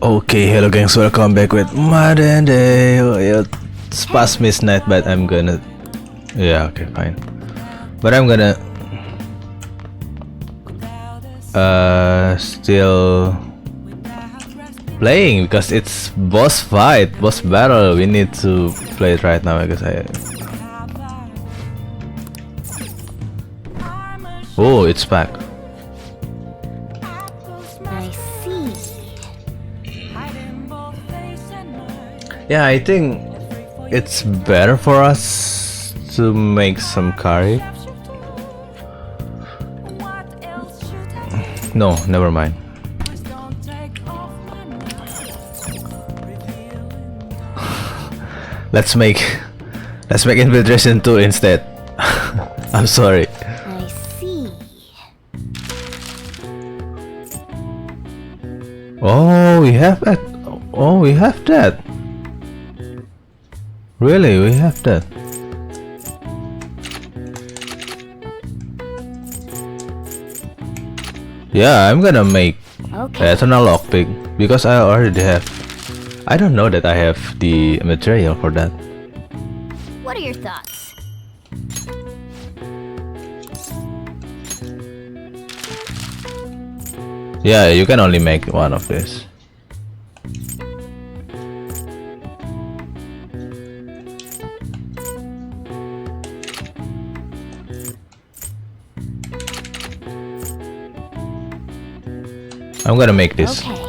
Okay, hello gangs, welcome back with Modern Day. Oh, yeah, it's past midnight, but I'm gonna... Yeah, okay, fine. But I'm gonna... Still... playing, because it's boss fight, boss battle. We need to play it right now, because Oh, it's back. Yeah, I think it's better for us to make some curry. No, never mind. Let's make infiltration 2 instead. I'm sorry. I see. Oh, we have that. Oh, we have that. Really, we have that. Yeah, I'm gonna make eternal lockpick because I already have. I don't know that I have the material for that. What are your thoughts? Yeah, you can only make one of this. I'm gonna make this. Okay.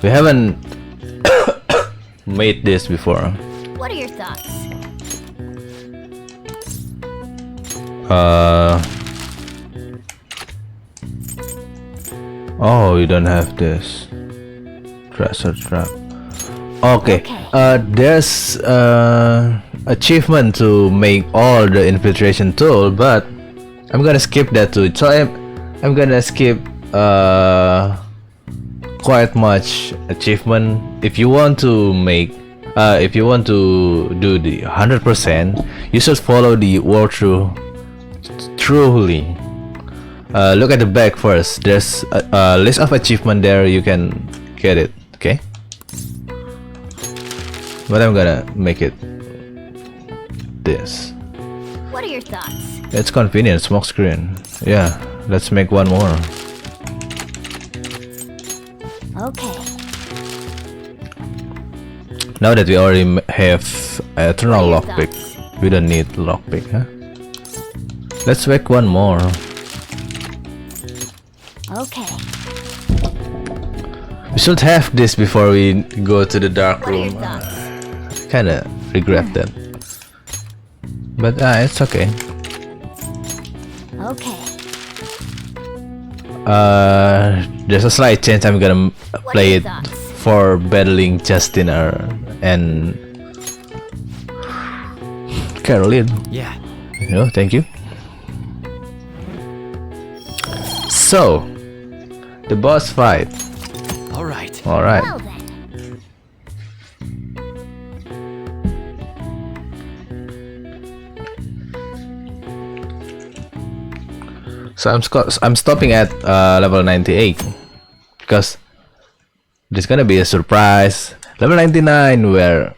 We haven't made this before. What are your thoughts? Oh, you don't have this. Treasure trap. Okay. There's achievement to make all the infiltration tool, but I'm gonna skip that too. So I'm gonna skip quite much achievement. If you want to make if you want to do the 100%, you should follow the walkthrough truly. Look at the back first. There's a list of achievement there. You can get it. Okay, but I'm gonna make it this. What are your thoughts? It's convenient. Smoke screen. Yeah, let's make one more. Okay. Now that we already have eternal lockpick, we don't need lockpick, huh? Let's make one more. Okay. We should have this before we go to the dark What are your room. thoughts? Kinda regret that, but it's okay. Okay. There's a slight chance I'm gonna play it thoughts? for battling Justin and Caroline. Yeah. No, thank you. So, the boss fight. All right. All right. Well then. So I'm stopping at level 98 because there's gonna be a surprise. Level 99, we're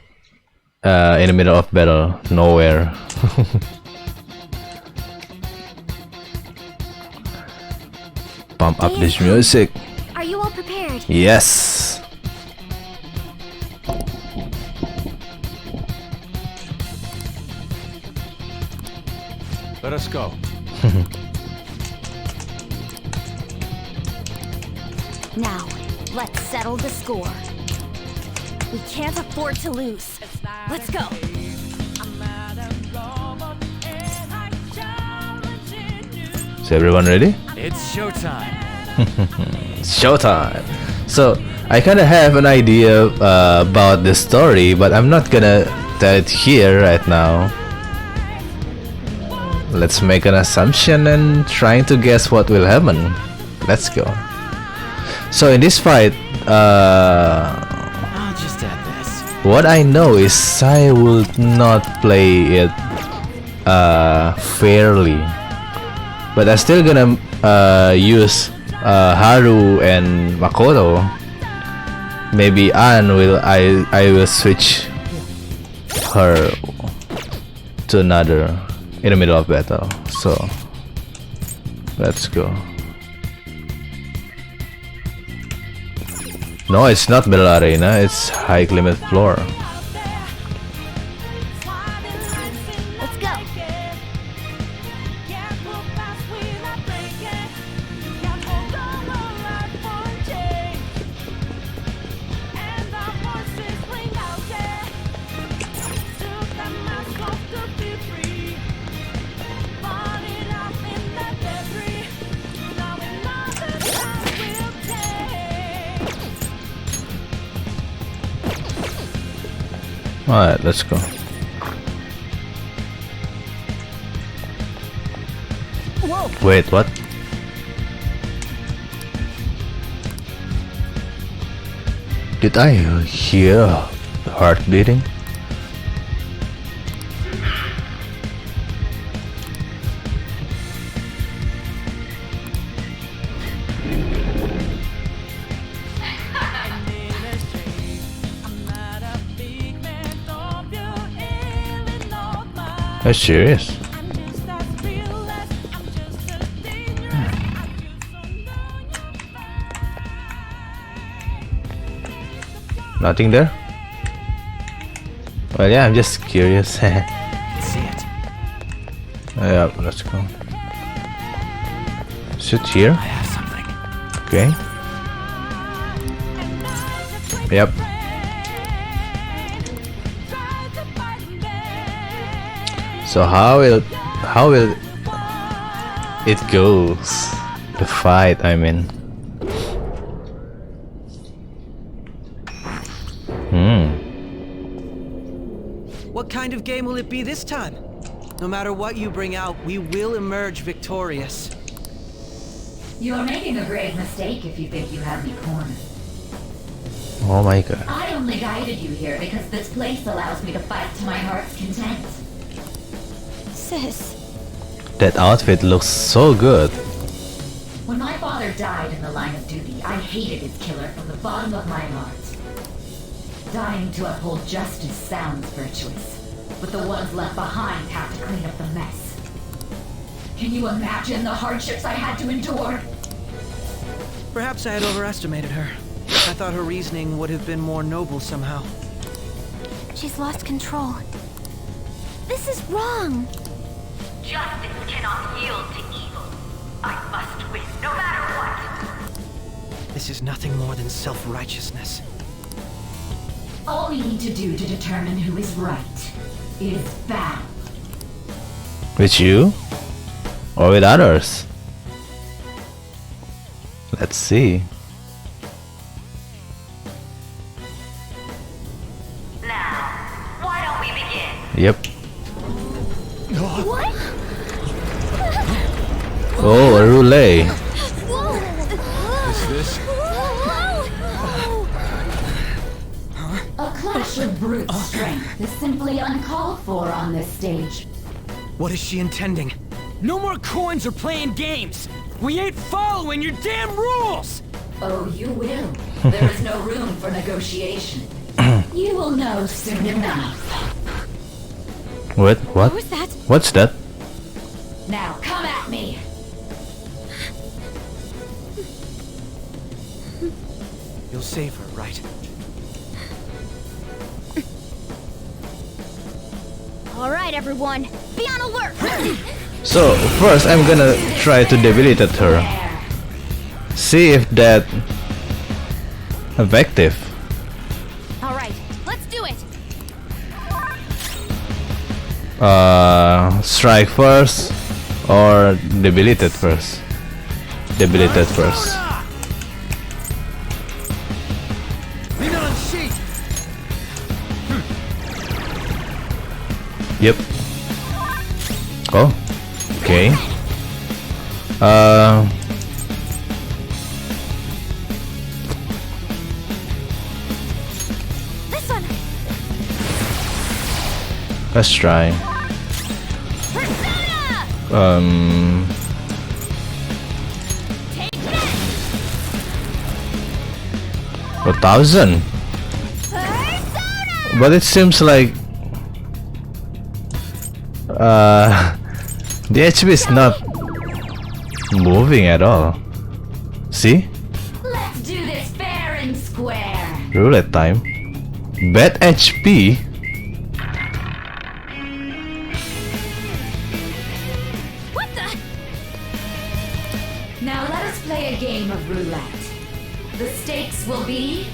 in the middle of battle, nowhere. Pump up this music. Are you all prepared? Yes. Let us go. Now, let's settle the score. We can't afford to lose. Let's go. Is everyone ready? It's showtime. It's showtime. So I kind of have an idea about the story, but I'm not gonna tell it here right now. Let's make an assumption and trying to guess what will happen. Let's go. So in this fight, I'll just add this. what I know is I will not play it fairly, but I'm still gonna use Haru and Makoto Maybe I will switch her to another in the middle of battle. So let's go. No, it's not battle arena, it's high limit floor. Let's go. Alright, let's go. Whoa. Wait, what? Did I hear heart beating? Are you serious? Nothing there? Well, yeah, I'm just curious. See it. Yeah, let's go. Sit here. I have something. Okay. Yep. So how will it goes? The fight, I mean. What kind of game will it be this time? No matter what you bring out, we will emerge victorious. You're making a grave mistake if you think you have me cornered. Oh my god. I only guided you here because this place allows me to fight to my heart's content. Sis. That outfit looks so good. When my father died in the line of duty, I hated his killer from the bottom of my heart. Dying to uphold justice sounds virtuous, but the ones left behind have to clean up the mess. Can you imagine the hardships I had to endure? Perhaps I had overestimated her. I thought her reasoning would have been more noble somehow. She's lost control. This is wrong. Justice cannot yield to evil. I must win, no matter what. This is nothing more than self-righteousness. All we need to do to determine who is right is battle. With you? Or with others? Let's see. Now, why don't we begin? Yep. What? Oh, a roulette. Whoa. Is this? A clash of brute strength is simply uncalled for on this stage. What is she intending? No more coins or playing games! We ain't following your damn rules! Oh, you will. There is no room for negotiation. You will know soon enough. What? What What? was that? What's that? Now come at me. You'll save her, right? All right, everyone. Be on alert. So first I'm gonna try to debilitate her. There. See if that effective. All right, let's do it. Strike first or debilitate first? Debilitate first. Lean on sheet! Yep. Oh. Okay. This one. Let's try. Persona. Take this. 1,000. But it seems like the HP is not moving at all. See? Let's do this fair and square. Roulette time. Bet HP. What the? Now let us play a game of roulette. The stakes will be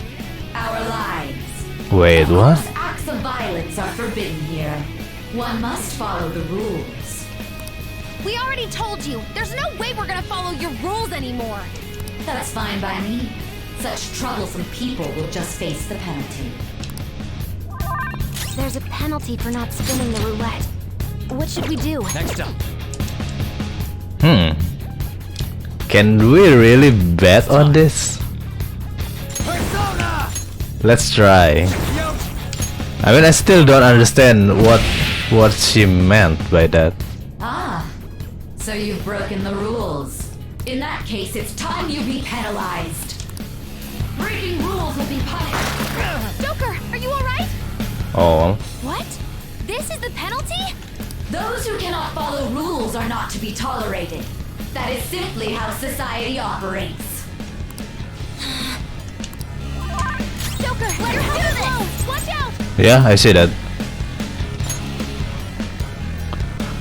our lives. Wait, Of what? course, acts of violence are forbidden here. One must follow the rules. We already told you. There's no way we're gonna follow your rules anymore. That's fine by me. Such troublesome people will just face the penalty. There's a penalty for not spinning the roulette. What should we do? Next up. Can we really bet on this? Persona! Let's try. I mean, I still don't understand what she meant by that. Ah, so you've broken the rules. In that case, it's time you be penalized. Breaking rules will be punished. Joker, are you alright? Oh, What? This is the penalty? Those who cannot follow rules are not to be tolerated. That is simply how society operates. Joker, let her do this! Watch out! yeah, I see that.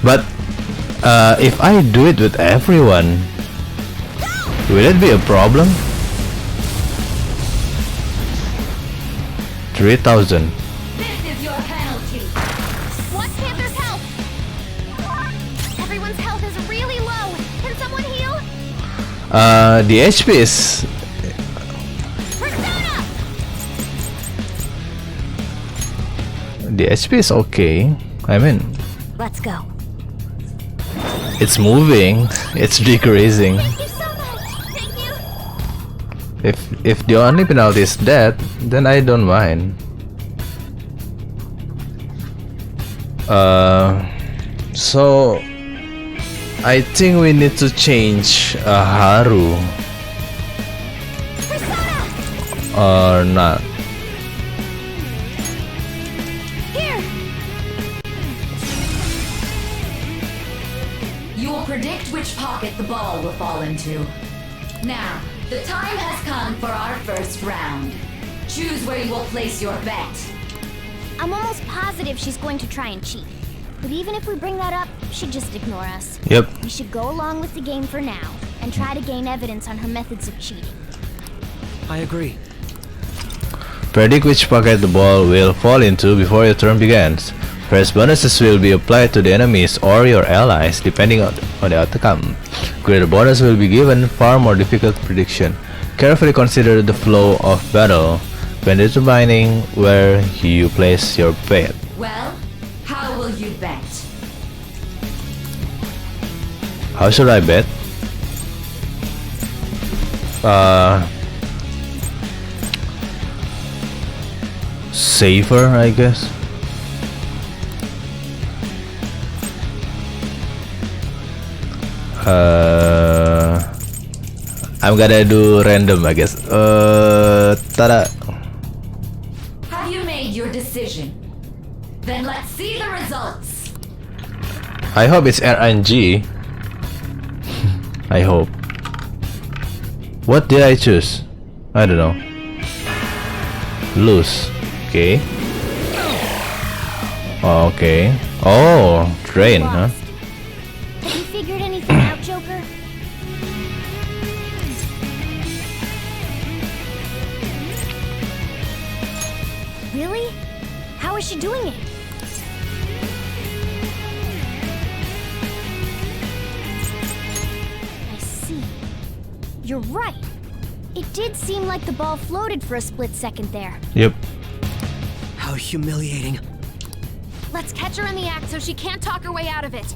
But if I do it with everyone, will it be a problem? 3,000. This is your penalty. Watch Panther's health! Everyone's health is really low. Can someone heal? The HP is Persona! okay. I mean, Let's go. it's moving. It's decreasing. Thank you so much! Thank you! If the only penalty is that, then I don't mind. So I think we need to change Haru Persona! or not. Here! You will predict which pocket the ball will fall into. Now, the time has come for our first round. Choose where you will place your bet. I'm almost positive she's going to try and cheat. But even if we bring that up, she'd just ignore us. Yep. We should go along with the game for now and try to gain evidence on her methods of cheating. I agree. Predict which pocket the ball will fall into before your turn begins. First bonuses will be applied to the enemies or your allies depending on the outcome. Greater bonus will be given far more difficult prediction. Carefully consider the flow of battle when determining where you place your bet. Well, how will you bet? How should I bet? Safer, I guess. I'm gonna do random, I guess. Tada. Have you made your decision? Then let's see the results. I hope it's RNG. I hope. What did I choose? I don't know. Lose. Okay. Okay. Oh, train, huh? Lost. Have you figured anything out, Joker? Really? How is she doing it? I see. You're right. It did seem like the ball floated for a split second there. Yep. How humiliating. Let's catch her in the act so she can't talk her way out of it.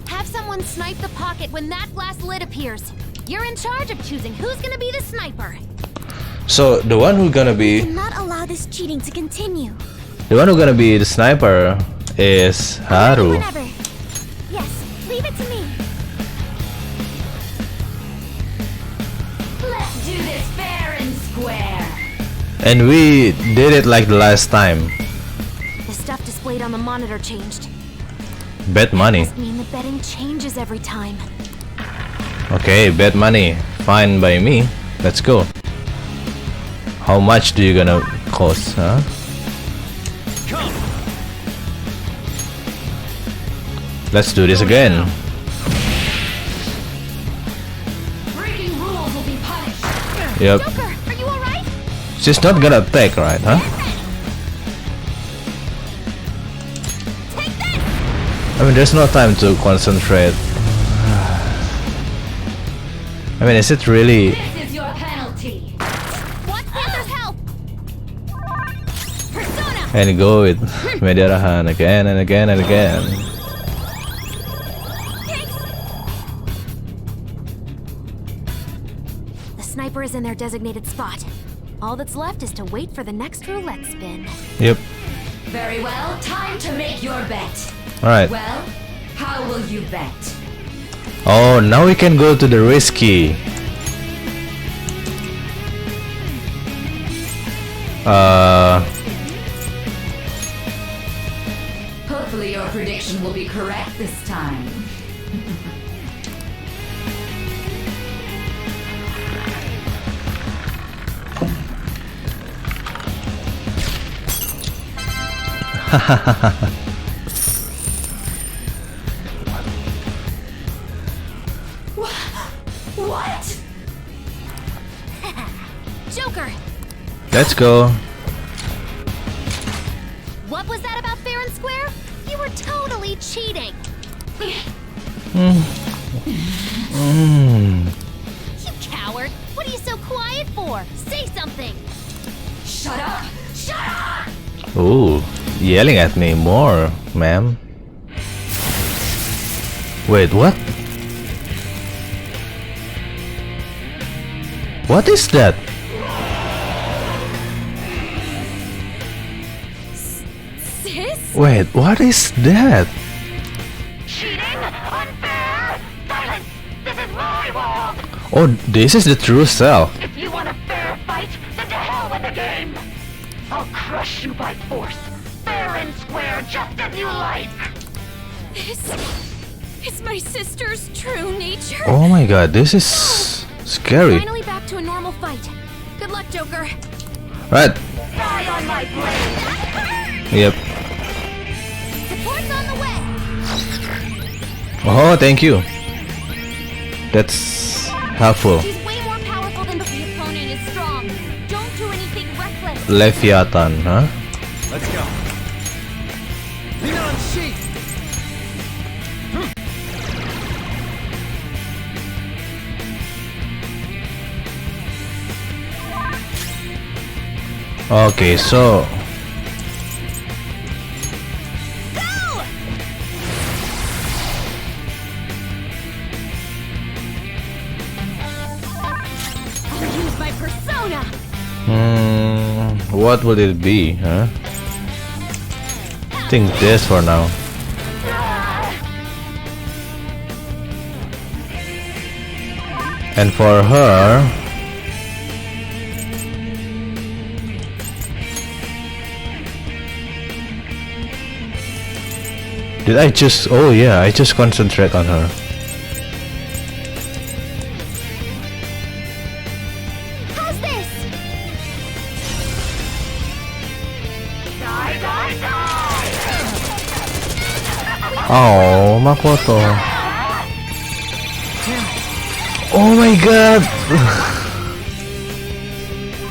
Have someone snipe the pocket when that glass lid appears. You're in charge of choosing who's gonna be the sniper. So the one who's gonna be Cannot allow this cheating to continue. the sniper is Haru. Whenever. Yes, leave it to me. Let's do this fair and square. And we did it like the last time. The stuff displayed on the monitor changed. Bet money. Must mean the betting changes every time. Okay, bet money. Fine by me. Let's go. How much do you gonna cost, huh? Come. Let's do this again. Breaking rules will be punished. Yep. Joker, are you alright? She's not gonna attack, right, huh? Take this! I mean, there's no time to concentrate. I mean, is it really... This is your penalty. Black Panther's help! Persona! And go with Mederahan again and again and again. The sniper is in their designated spot. All that's left is to wait for the next roulette spin. Yep. Very well, time to make your bet. Alright. Well, how will you bet? Oh, now we can go to the risky. Hopefully your prediction will be correct this time. What? Joker! Let's go. What was that about fair and square? You were totally cheating! You coward! What are you so quiet for? Say something! Shut up! Shut up! Ooh, yelling at me more, ma'am. Wait, what? What is that? Sis? Wait, what is that? Cheating? Unfair? Silence! This is my world! Oh, this is the true self. If you want a fair fight, then to hell with the game! I'll crush you by force, fair and square, just as you like! This is my sister's true nature? Oh my god, this is scary. Finally back to a normal fight. Good luck, Joker. Right. Die on my blade! Yep. Support's on the way! Oh, thank you. That's helpful. She's way more powerful than the opponent is strong. Don't do anything reckless. Leviathan, huh? Let's go. Lean on sheet. Okay, so I'll use my persona! what would it be, huh? I think this for now. And for her, did I just... oh yeah, I just concentrate on her. How's this? Die, die, die! Oh, Makoto. Oh my god.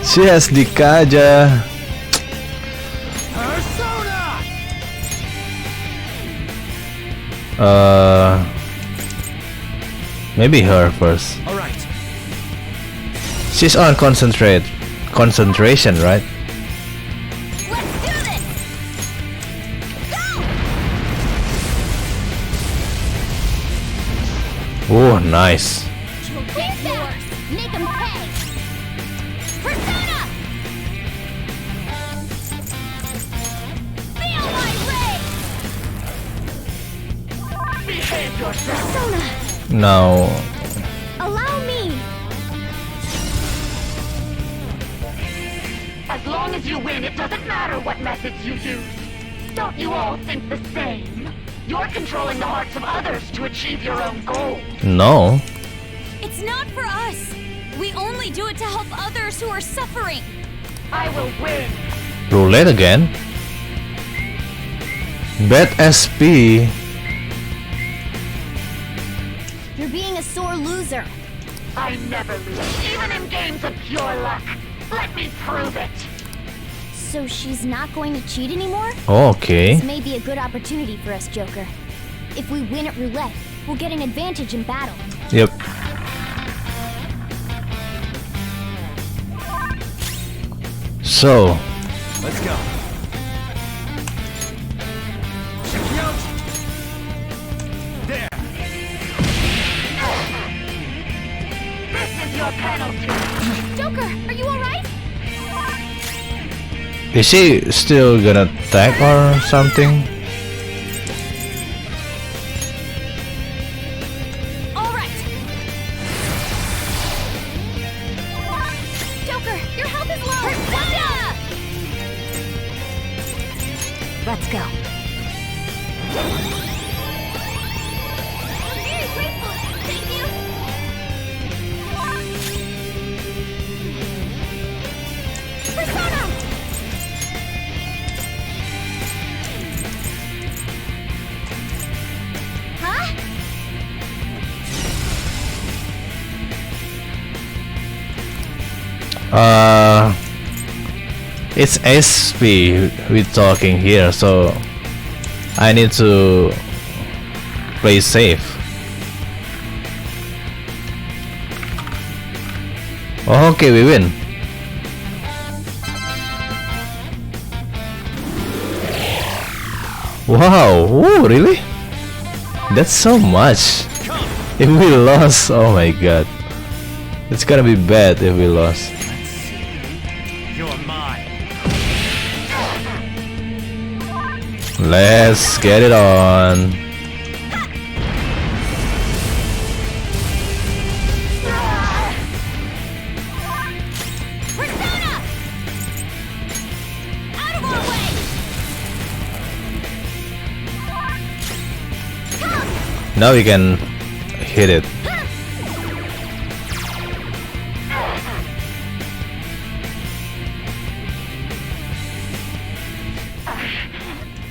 She has Dikaja. Persona! Maybe her first. All right. She's on concentration, right? Let's do this! Oh, nice. Here's yours! Make him pay! Persona! Feel my rage! Behave yourself! Persona! Now, Allow me! I As long as you win, it doesn't matter what methods you use. Don't you all think the same? You're controlling the hearts of others to achieve your own goals. No. It's not for us. We only do it to help others who are suffering. I will win. Roulette again. Bet SP. You're being a sore loser. I never lose, even in games of pure luck. Let me prove it. So she's not going to cheat anymore? Okay. This may be a good opportunity for us, Joker. If we win at roulette, we'll get an advantage in battle. Yep. So. Let's go. Check you out. There. This is your penalty. Joker, are you alright? Is she still gonna attack or something? Alright. Joker, your health is low. Let's go. I'm very grateful. Thank you. Persona! Huh? It's SP we're talking here, so I need to play safe. Okay, we win. Wow, ooh, really? That's so much. If we lost, oh my god. It's gonna be bad if we lost. You're mine. Let's get it on. Persona! Out of our way! Now we can hit it.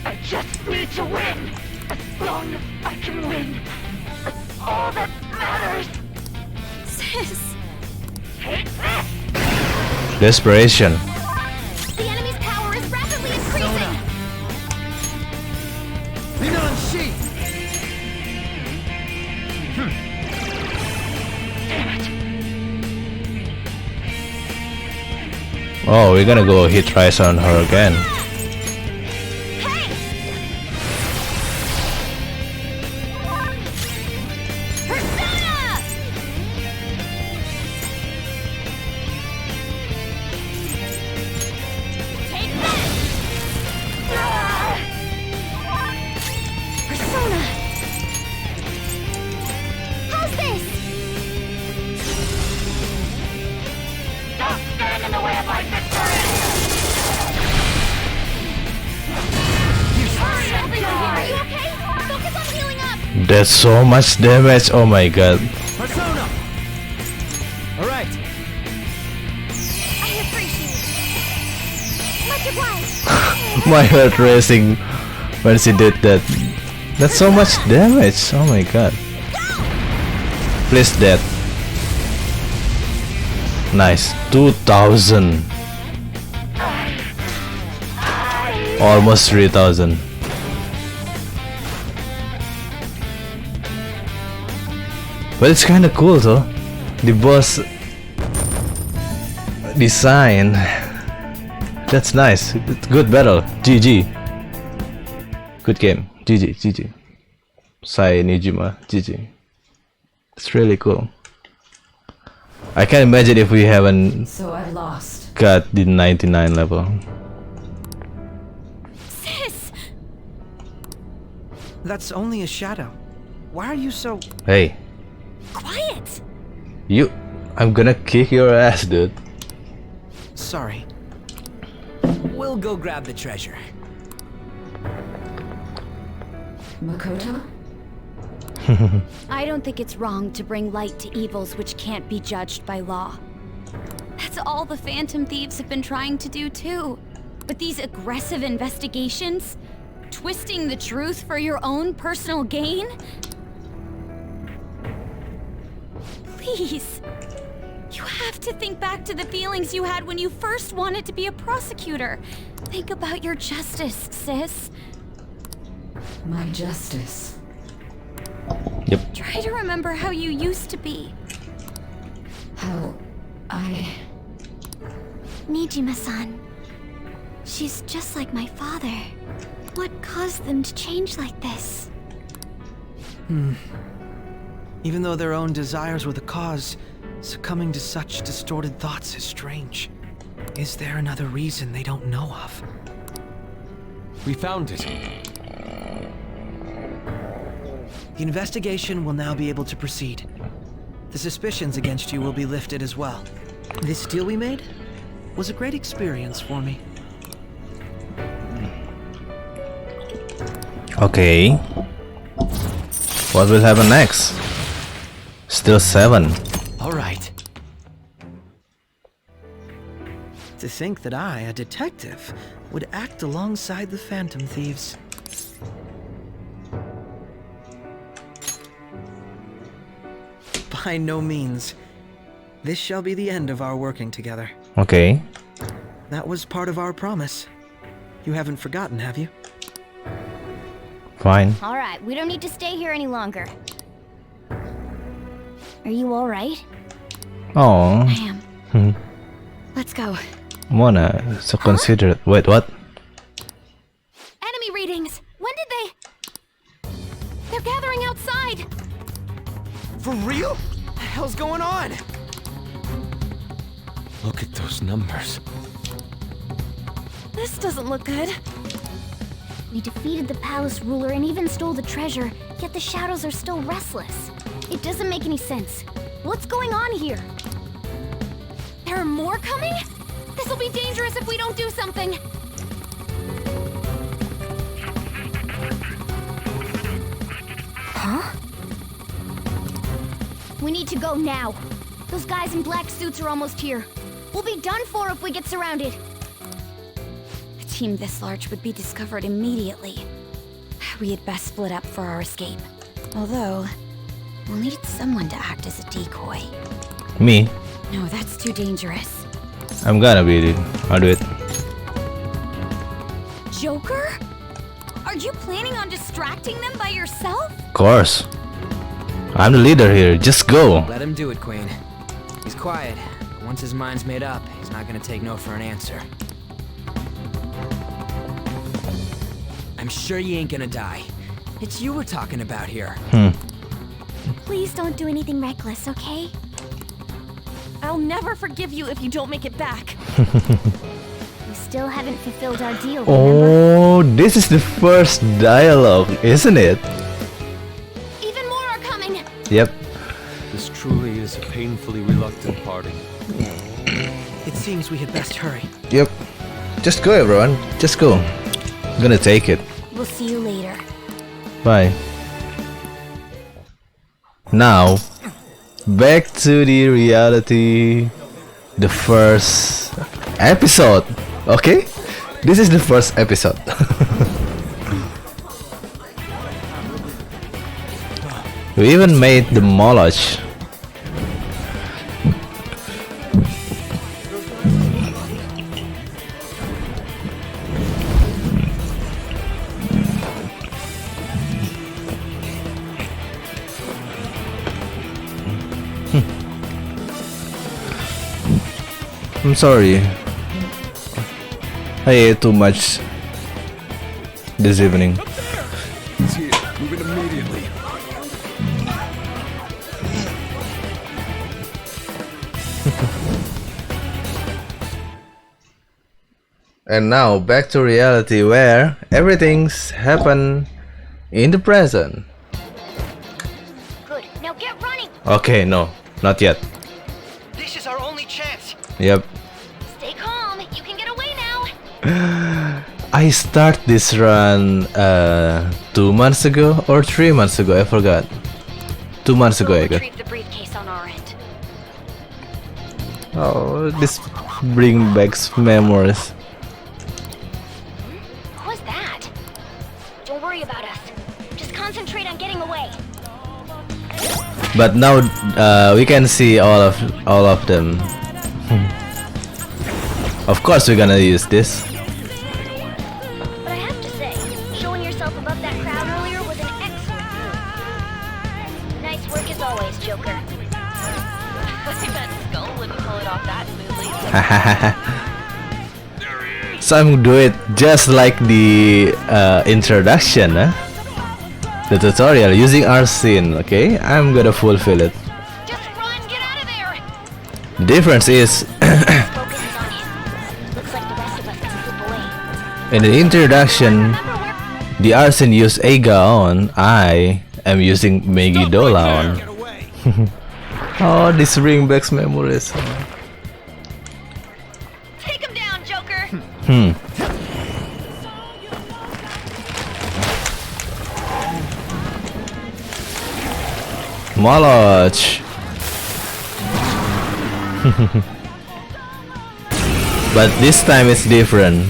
I just need to win. As long as I can win. That's all that matters. Sis, Take this! Desperation. the enemy's power is rapidly increasing! Lean on she. Oh, we're gonna go hit twice on her again. Hey! Persona! Take this! Persona! How's this? Don't stand in the way of my victory! Hurry, everyone here, are you okay? Focus on healing up! That's so much damage. Oh my god. Persona. All right. I appreciate it. Much obliged. My heart racing when she did that. That's so much damage. Oh my god. Please dead. Nice. 2000. Almost 3000. But it's kinda cool though. The boss design. That's nice. It's good battle. GG. Good game. GG. GG. Sai Nijima. GG. It's really cool. I can't imagine if we haven't So I lost. got the 99 level. Sis! That's only a shadow. Why are you so... Hey, Quiet! you. I'm gonna kick your ass, dude. Sorry. We'll go grab the treasure. Makoto? I don't think it's wrong to bring light to evils which can't be judged by law. That's all the Phantom Thieves have been trying to do too. But these aggressive investigations, twisting the truth for your own personal gain? Please. You have to think back to the feelings you had when you first wanted to be a prosecutor. Think about your justice, sis. My justice. Yep. Try to remember how you used to be. How I... Nijima-san. She's just like my father. What caused them to change like this? Even though their own desires were the cause, succumbing to such distorted thoughts is strange. Is there another reason they don't know of? We found it. The investigation will now be able to proceed. The suspicions against you will be lifted as well. This deal we made was a great experience for me. Okay. What will happen next? Still 7. All right. To think that I, a detective, would act alongside the Phantom Thieves. By no means. This shall be the end of our working together. Okay. That was part of our promise. You haven't forgotten, have you? Fine. All right, we don't need to stay here any longer. Are you all right? Oh. I am. Let's go. Mona, so considerate. Wait, what? Enemy readings. When did they? They're gathering outside. For real? What the hell's going on? Look at those numbers. This doesn't look good. We defeated the palace ruler and even stole the treasure, yet the shadows are still restless. It doesn't make any sense. What's going on here? There are more coming? This will be dangerous if we don't do something. Huh? We need to go now. Those guys in black suits are almost here. We'll be done for if we get surrounded. A team this large would be discovered immediately. We had best split up for our escape. Although, we'll need someone to act as a decoy. Me? No, that's too dangerous. I'm gonna be it. I'll do it. Joker? Are you planning on distracting them by yourself? Of course. I'm the leader here. Just go. Let him do it, Queen. He's quiet. Once his mind's made up, he's not gonna take no for an answer. I'm sure you ain't gonna die. It's you we're talking about here. Please don't do anything reckless, okay? I'll never forgive you if you don't make it back. We still haven't fulfilled our deal, remember? Oh, this is the first dialogue, isn't it? Even more are coming! Yep. This truly is a painfully reluctant parting. It seems we had best hurry. Yep. Just go, everyone. Just go. I'm gonna take it. We'll see you later. Bye. Now, back to the reality. The first episode. Okay? This is the first episode. We even made the Moloch. I'm sorry. I ate too much this evening. It's here. Move it immediately. And now back to reality where everything's happened in the present. Good, now get running! Okay, no, not yet. This is our only chance. Yep. Stay calm, you can get away now! I start this run 2 months ago or 3 months ago. I forgot. 2 months ago, I guess. Retrieve the briefcase on our end. Oh, this bring back memories. What was that? Don't worry about us. Just concentrate on getting away. But now we can see all of them. Of course, we're gonna use this. But I have to say, showing yourself above that crowd earlier was an excellent move. Nice work as always, Joker. I bet Skull wouldn't pull it off that smoothly. So I'm do it just like the introduction, the tutorial using Arsene. Okay, I'm gonna fulfill it. Just run, get out of there! The difference is Focus is on him. Looks like the rest of us can slip away. in the introduction, the Arsene used Aga on. I am using Megiddola on. Oh, this bring back memories. Take him down, Joker! Moloch. But this time it's different.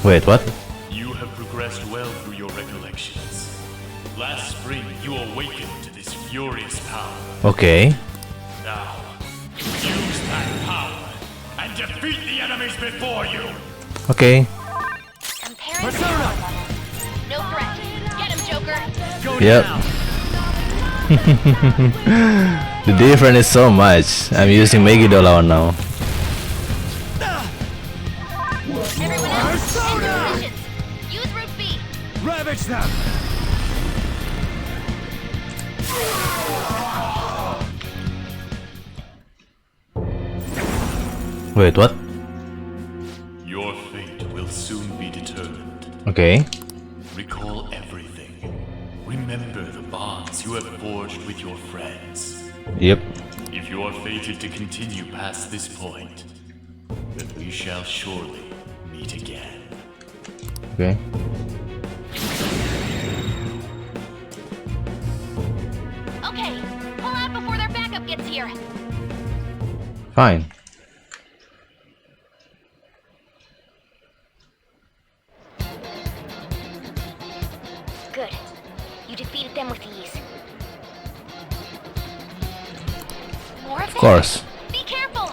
Wait, what? You have progressed well through your recollections. Last spring, you awakened to this furious power. Okay. Now, use that power and defeat the enemies before you! Okay. Comparing no threat. Get him, Joker! Yep. The difference is so much. I'm using Megiddola on now. Everyone else, enter positions. Use route B. Ravage them! Wait, what? Your fate will soon be determined. Okay. Recall everything. Remember the bonds you have forged with your friends. Yep. If you are fated to continue past this point, then we shall surely meet again. Okay. Okay, pull out before their backup gets here. Fine. Good. You defeated them with ease. More of Of course. Be careful!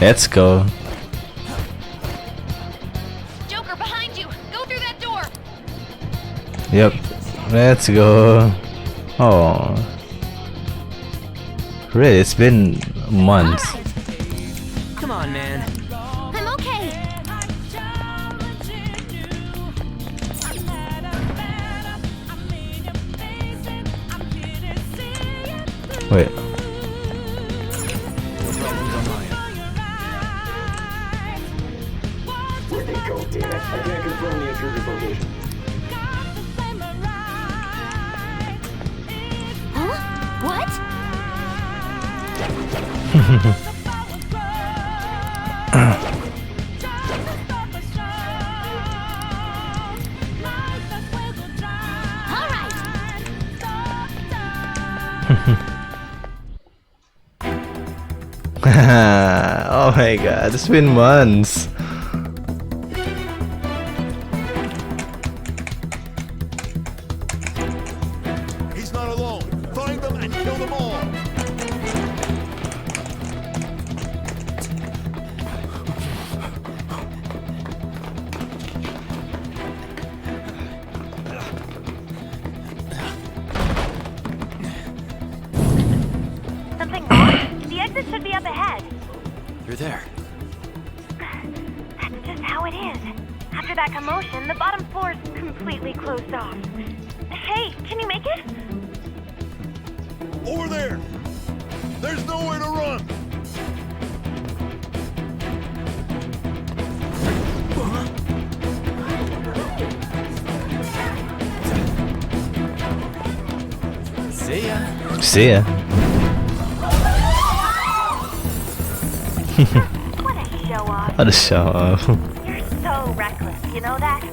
Let's go. Joker, behind you! Go through that door! Yep. Let's go. Oh. Really, it's been months. Come on, man. I'm okay! Wait. Where'd they go, damn it? I can't confirm the intruder's location. Huh? What? All right. Oh my god, it's been months. He's not alone. Find them and kill them all. Something wrong? The exit should be up ahead. You're there. That's just how it is. After that commotion, the bottom floor is completely closed off. Hey, can you make it? Over there. There's nowhere to run. See ya. What a show off. What a show off. You're so reckless, you know that?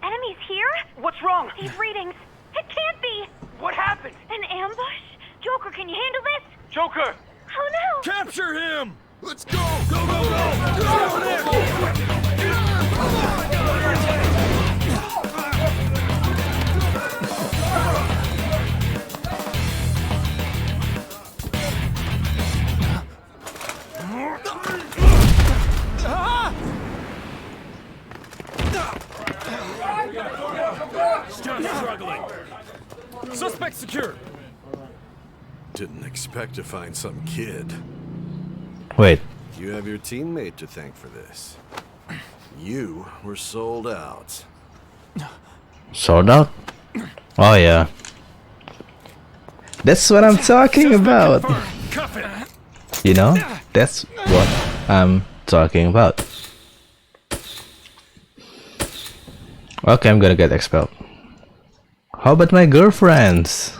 Enemies here? What's wrong? These readings. It can't be. What happened? An ambush? Joker, can you handle this? Joker! Oh no! Capture him! Let's go! Go, go, go! Still struggling. Suspect secure! Didn't expect to find some kid. Wait. You have your teammate to thank for this. You were sold out. Sold out? Oh yeah. That's what I'm talking about. Cuff it! You know? That's what I'm talking about. Okay, I'm gonna get expelled. How about my girlfriends?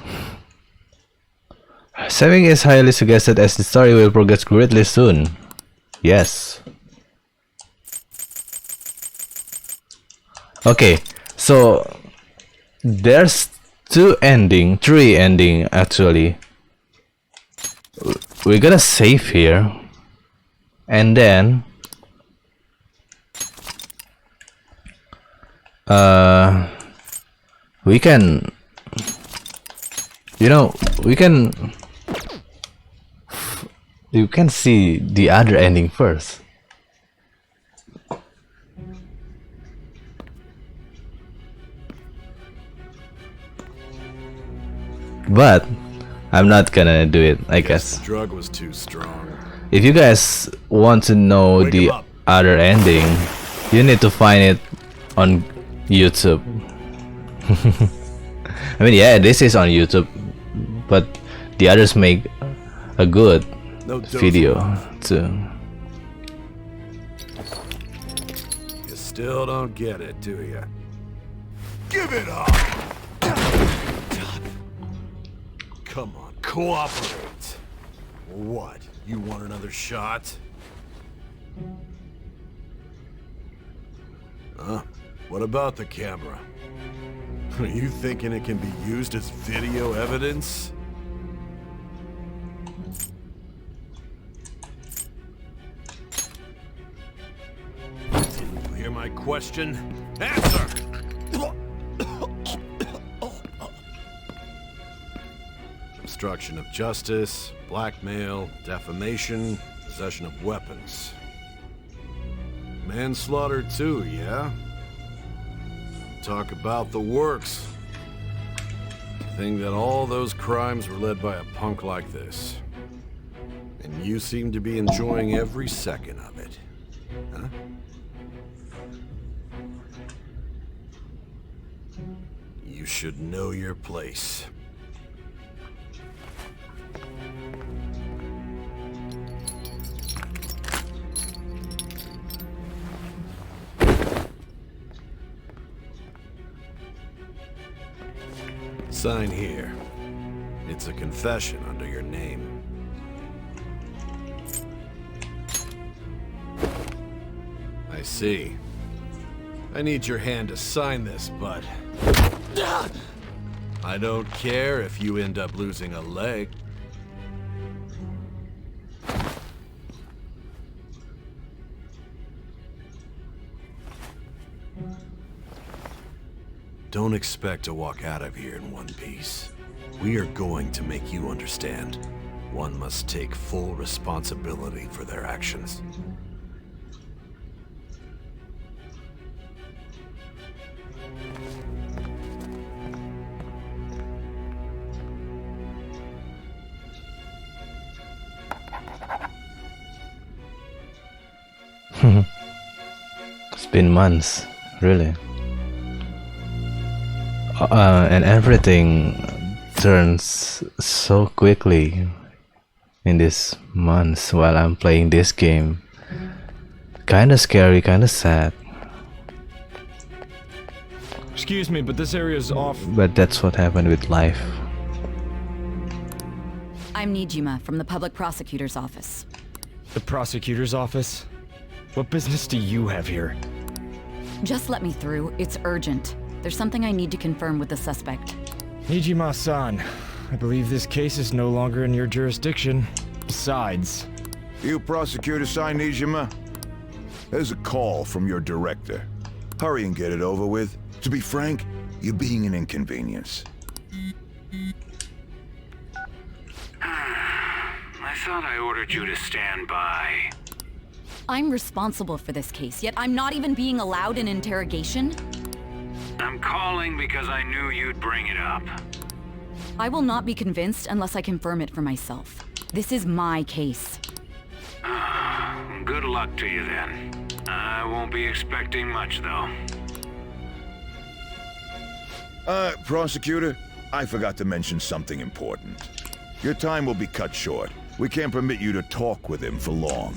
Saving is highly suggested as the story will progress greatly soon. Yes. Okay, so there's three ending actually. We're gonna save here, and then we can, you know, you can see the other ending first. But I'm not gonna do it, I guess. The drug was too strong. If you guys want to know the other ending, you need to find it on YouTube. I mean, yeah, this is on YouTube, but the others make a good video too. You still don't get it, do you? Give it up! Come on, cooperate. What? You want another shot? Huh? What about the camera? Are you thinking it can be used as video evidence? Didn't you hear my question? Answer! Obstruction of justice, blackmail, defamation, possession of weapons. Manslaughter too, yeah? Talk about the works. Think that all those crimes were led by a punk like this. And you seem to be enjoying every second of it. Huh? You should know your place. Sign here. It's a confession under your name. I see. I need your hand to sign this, but I don't care if you end up losing a leg. Don't expect to walk out of here in one piece. We are going to make you understand. One must take full responsibility for their actions. It's been months, really. And everything turns so quickly in these months while I'm playing this game. Kinda scary, kinda sad. Excuse me, but this area is off. But that's what happened with life. I'm Nijima from the Public Prosecutor's Office. The prosecutor's office? What business do you have here? Just let me through. It's urgent. There's something I need to confirm with the suspect. Nijima-san, I believe this case is no longer in your jurisdiction. Besides... You prosecutor-san Nijima? There's a call from your director. Hurry and get it over with. To be frank, you're being an inconvenience. I thought I ordered you to stand by. I'm responsible for this case, yet I'm not even being allowed an interrogation? I'm calling because I knew you'd bring it up. I will not be convinced unless I confirm it for myself. This is my case. Good luck to you then. I won't be expecting much, though. Prosecutor, I forgot to mention something important. Your time will be cut short. We can't permit you to talk with him for long.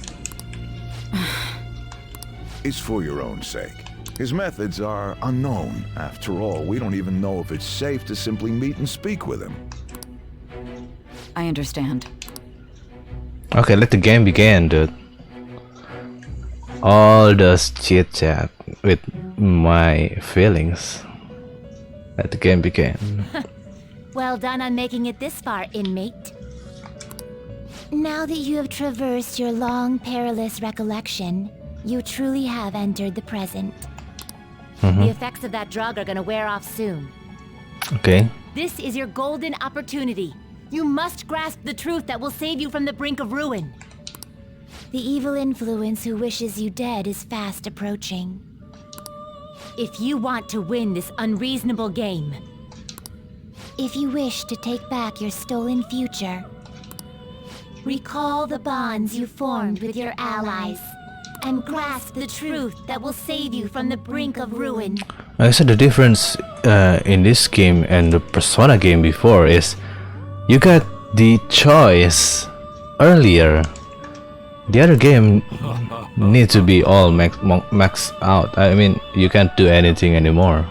It's for your own sake. His methods are unknown. After all, we don't even know if it's safe to simply meet and speak with him. I understand. Okay, let the game begin, dude. All those chit chat with my feelings. Let the game begin. Well done on making it this far, inmate. Now that you have traversed your long, perilous recollection, you truly have entered the present. The effects of that drug are gonna wear off soon. Okay. This is your golden opportunity. You must grasp the truth that will save you from the brink of ruin. The evil influence who wishes you dead is fast approaching. If you want to win this unreasonable game, if you wish to take back your stolen future, recall the bonds you formed with your allies, and grasp the truth that will save you from the brink of ruin. I said the difference in this game and the Persona game before is you got the choice earlier. The other game need to be all max out. I mean, you can't do anything anymore.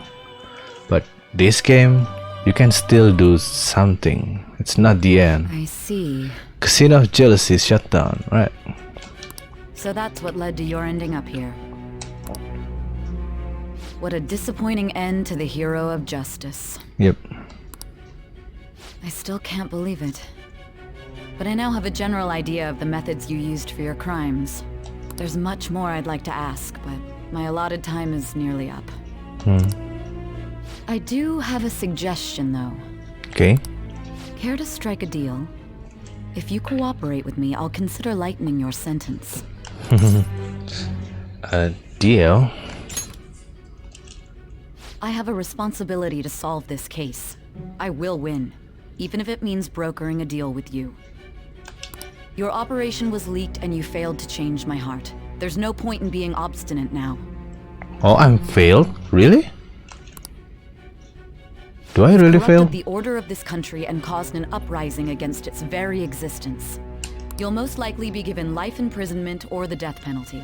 But this game, you can still do something. It's not the end. I see. Casino of Jealousy is shut down, right? So that's what led to your ending up here. What a disappointing end to the hero of justice. Yep. I still can't believe it. But I now have a general idea of the methods you used for your crimes. There's much more I'd like to ask, but my allotted time is nearly up. I do have a suggestion, though. Okay. Care to strike a deal? If you cooperate with me, I'll consider lightening your sentence. A deal? I have a responsibility to solve this case. I will win, even if it means brokering a deal with you. Your operation was leaked and you failed to change my heart. There's no point in being obstinate now. Oh, I'm failed? Really? Do I really fail? Corrupted the order of this country and caused an uprising against its very existence. You'll most likely be given life imprisonment or the death penalty,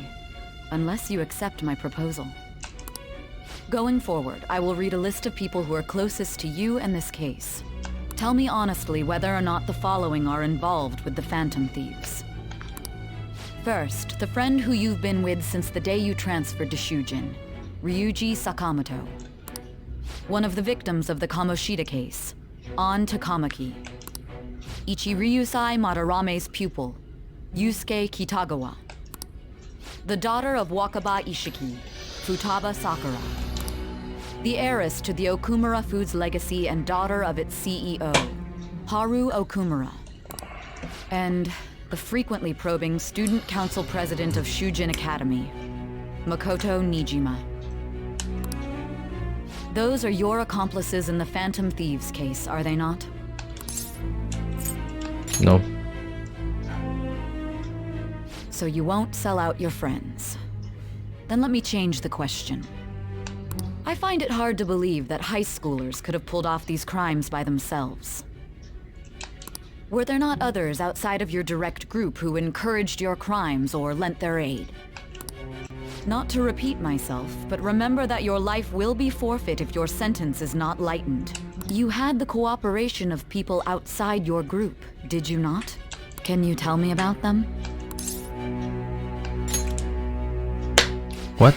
unless you accept my proposal. Going forward, I will read a list of people who are closest to you and this case. Tell me honestly whether or not the following are involved with the Phantom Thieves. First, the friend who you've been with since the day you transferred to Shujin, Ryuji Sakamoto. One of the victims of the Kamoshida case, An Takamaki. Ichiryusai Madarame's pupil, Yusuke Kitagawa. The daughter of Wakaba Ishiki, Futaba Sakura. The heiress to the Okumura Foods legacy and daughter of its CEO, Haru Okumura. And the frequently probing student council president of Shujin Academy, Makoto Nijima. Those are your accomplices in the Phantom Thieves case, are they not? No. So you won't sell out your friends. Then let me change the question. I find it hard to believe that high schoolers could have pulled off these crimes by themselves. Were there not others outside of your direct group who encouraged your crimes or lent their aid? Not to repeat myself, but remember that your life will be forfeit if your sentence is not lightened. You had the cooperation of people outside your group, did you not? Can you tell me about them? What?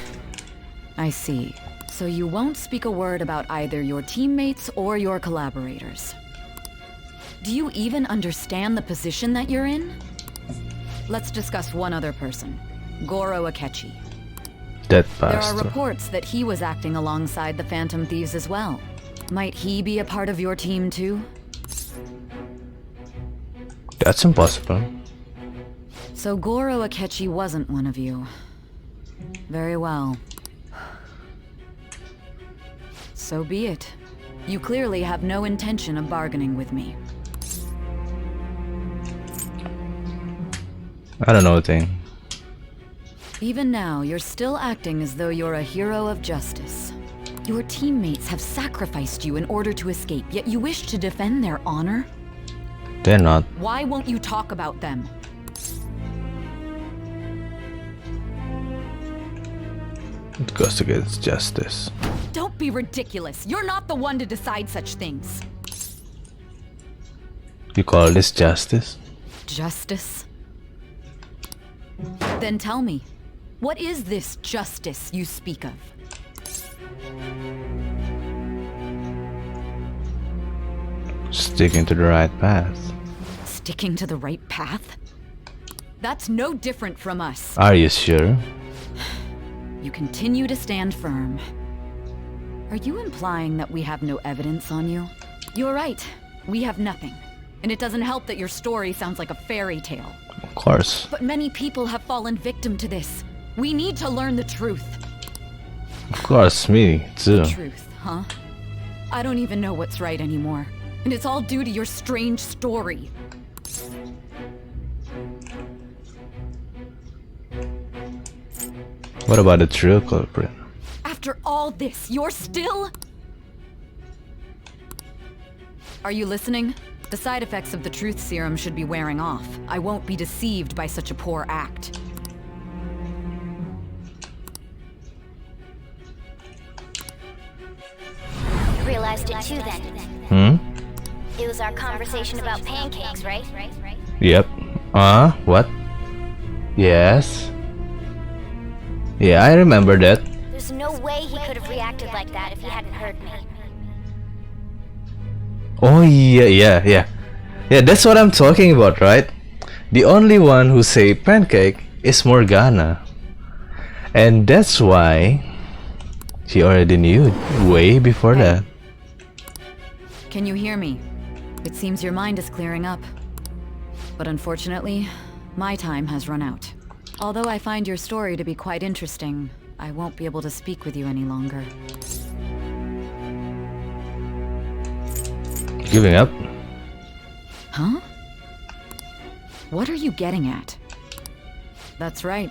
I see. So you won't speak a word about either your teammates or your collaborators. Do you even understand the position that you're in? Let's discuss one other person, Goro Akechi. That There are bastard. reports that he was acting alongside the Phantom Thieves as well. Might he be a part of your team too? That's impossible. So Goro Akechi wasn't one of you. Very well. So be it. You clearly have no intention of bargaining with me. I don't know a thing. Even now, you're still acting as though you're a hero of justice. Your teammates have sacrificed you in order to escape, yet you wish to defend their honor? They're not. Why won't you talk about them? It goes against justice. Don't be ridiculous. You're not the one to decide such things. You call this justice? Justice? Then tell me, what is this justice you speak of? Sticking to the right path. Sticking to the right path? That's no different from us. Are you sure? You continue to stand firm. Are you implying that we have no evidence on you? You're right. We have nothing. And it doesn't help that your story sounds like a fairy tale. Of course. But many people have fallen victim to this. We need to learn the truth. Of course, me too. Truth, huh? I don't even know what's right anymore. And it's all due to your strange story. What about the true culprit? After all this, you're still... Are you listening? The side effects of the truth serum should be wearing off. I won't be deceived by such a poor act. You realized it too then. It was our conversation about pancakes, right? Yep. What? Yes. Yeah, I remember that. There's no way he could have reacted like that if he hadn't heard me. Oh yeah, that's what I'm talking about, right? The only one who say pancake is Morgana. And that's why she already knew way before that. Can you hear me? It seems your mind is clearing up. But unfortunately, my time has run out. Although I find your story to be quite interesting, I won't be able to speak with you any longer. Giving up? Huh? What are you getting at? That's right.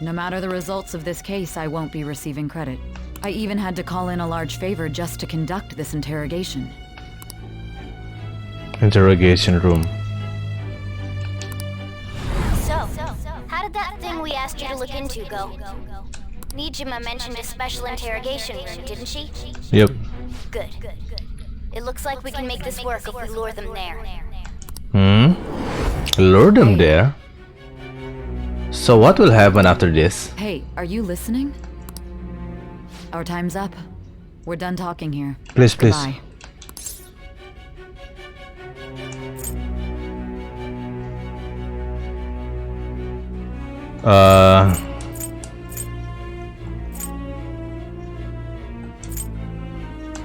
No matter the results of this case, I won't be receiving credit. I even had to call in a large favor just to conduct this interrogation. Interrogation room. So, how did that thing we asked you to look into go? Nijima mentioned a special interrogation room, didn't she? Yep. Good. It looks like we can make this work if we lure them there. Lure them there? So what will happen after this? Hey, are you listening? Our time's up. We're done talking here. Please. Goodbye.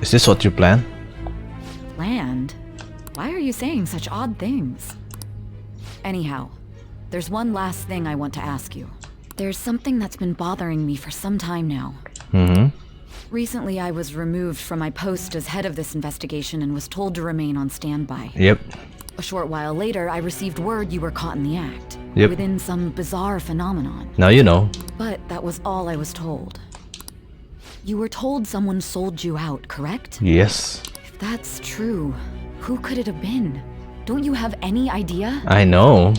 Is this what you plan? Planned? Why are you saying such odd things? Anyhow, there's one last thing I want to ask you. There's something that's been bothering me for some time now. Recently, I was removed from my post as head of this investigation and was told to remain on standby. Yep. A short while later, I received word you were caught in the act. Yep. Within some bizarre phenomenon. Now you know. But that was all I was told. You were told someone sold you out, correct? Yes. If that's true, who could it have been? Don't you have any idea? I know.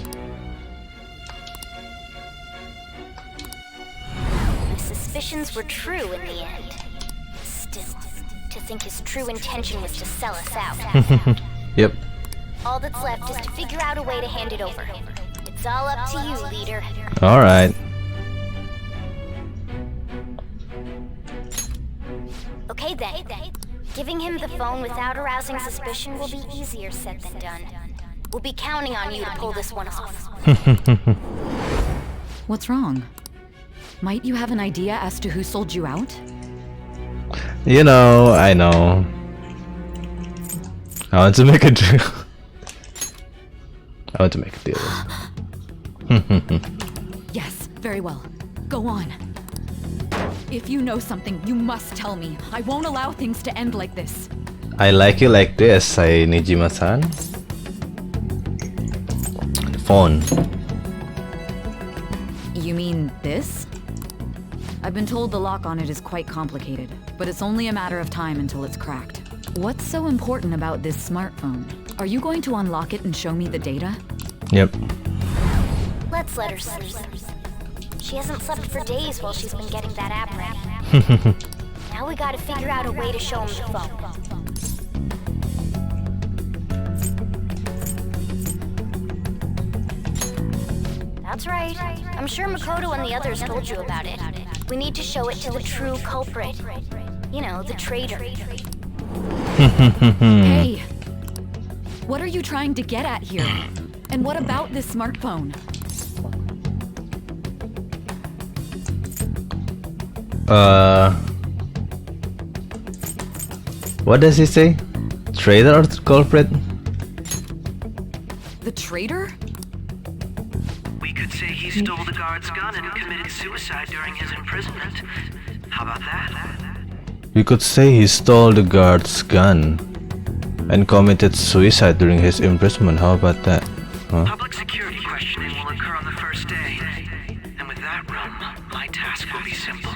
My suspicions were true in the end. Still, to think his true intention was to sell us out. Yep. All that's left is to figure out a way to hand it over. It's all up to you, leader. Alright. Okay then. Giving him the phone without arousing suspicion will be easier said than done. We'll be counting on you to pull this one off. What's wrong? Might you have an idea as to who sold you out? You know, I know. I want to make a deal. I want to make a deal. Yes, very well. Go on. If you know something, you must tell me. I won't allow things to end like this. I like you like this, Nijima-san. Phone. You mean this? I've been told the lock on it is quite complicated, but it's only a matter of time until it's cracked. What's so important about this smartphone? Are you going to unlock it and show me the data? Yep. Let's let her sleep. She hasn't slept for days while she's been getting that app ready. Now we gotta figure out a way to show him the phone. That's right. I'm sure Makoto and the others told you about it. We need to show it to the true culprit. You know, the traitor. Hey! What are you trying to get at here? And what about this smartphone? What does he say? Traitor or culprit? The traitor? We could say he stole the guard's gun and committed suicide during his imprisonment. How about that? We could say he stole the guard's gun and committed suicide during his imprisonment. How about that? Huh? Public security questioning will occur on the first day. And with that room, my task will be simple.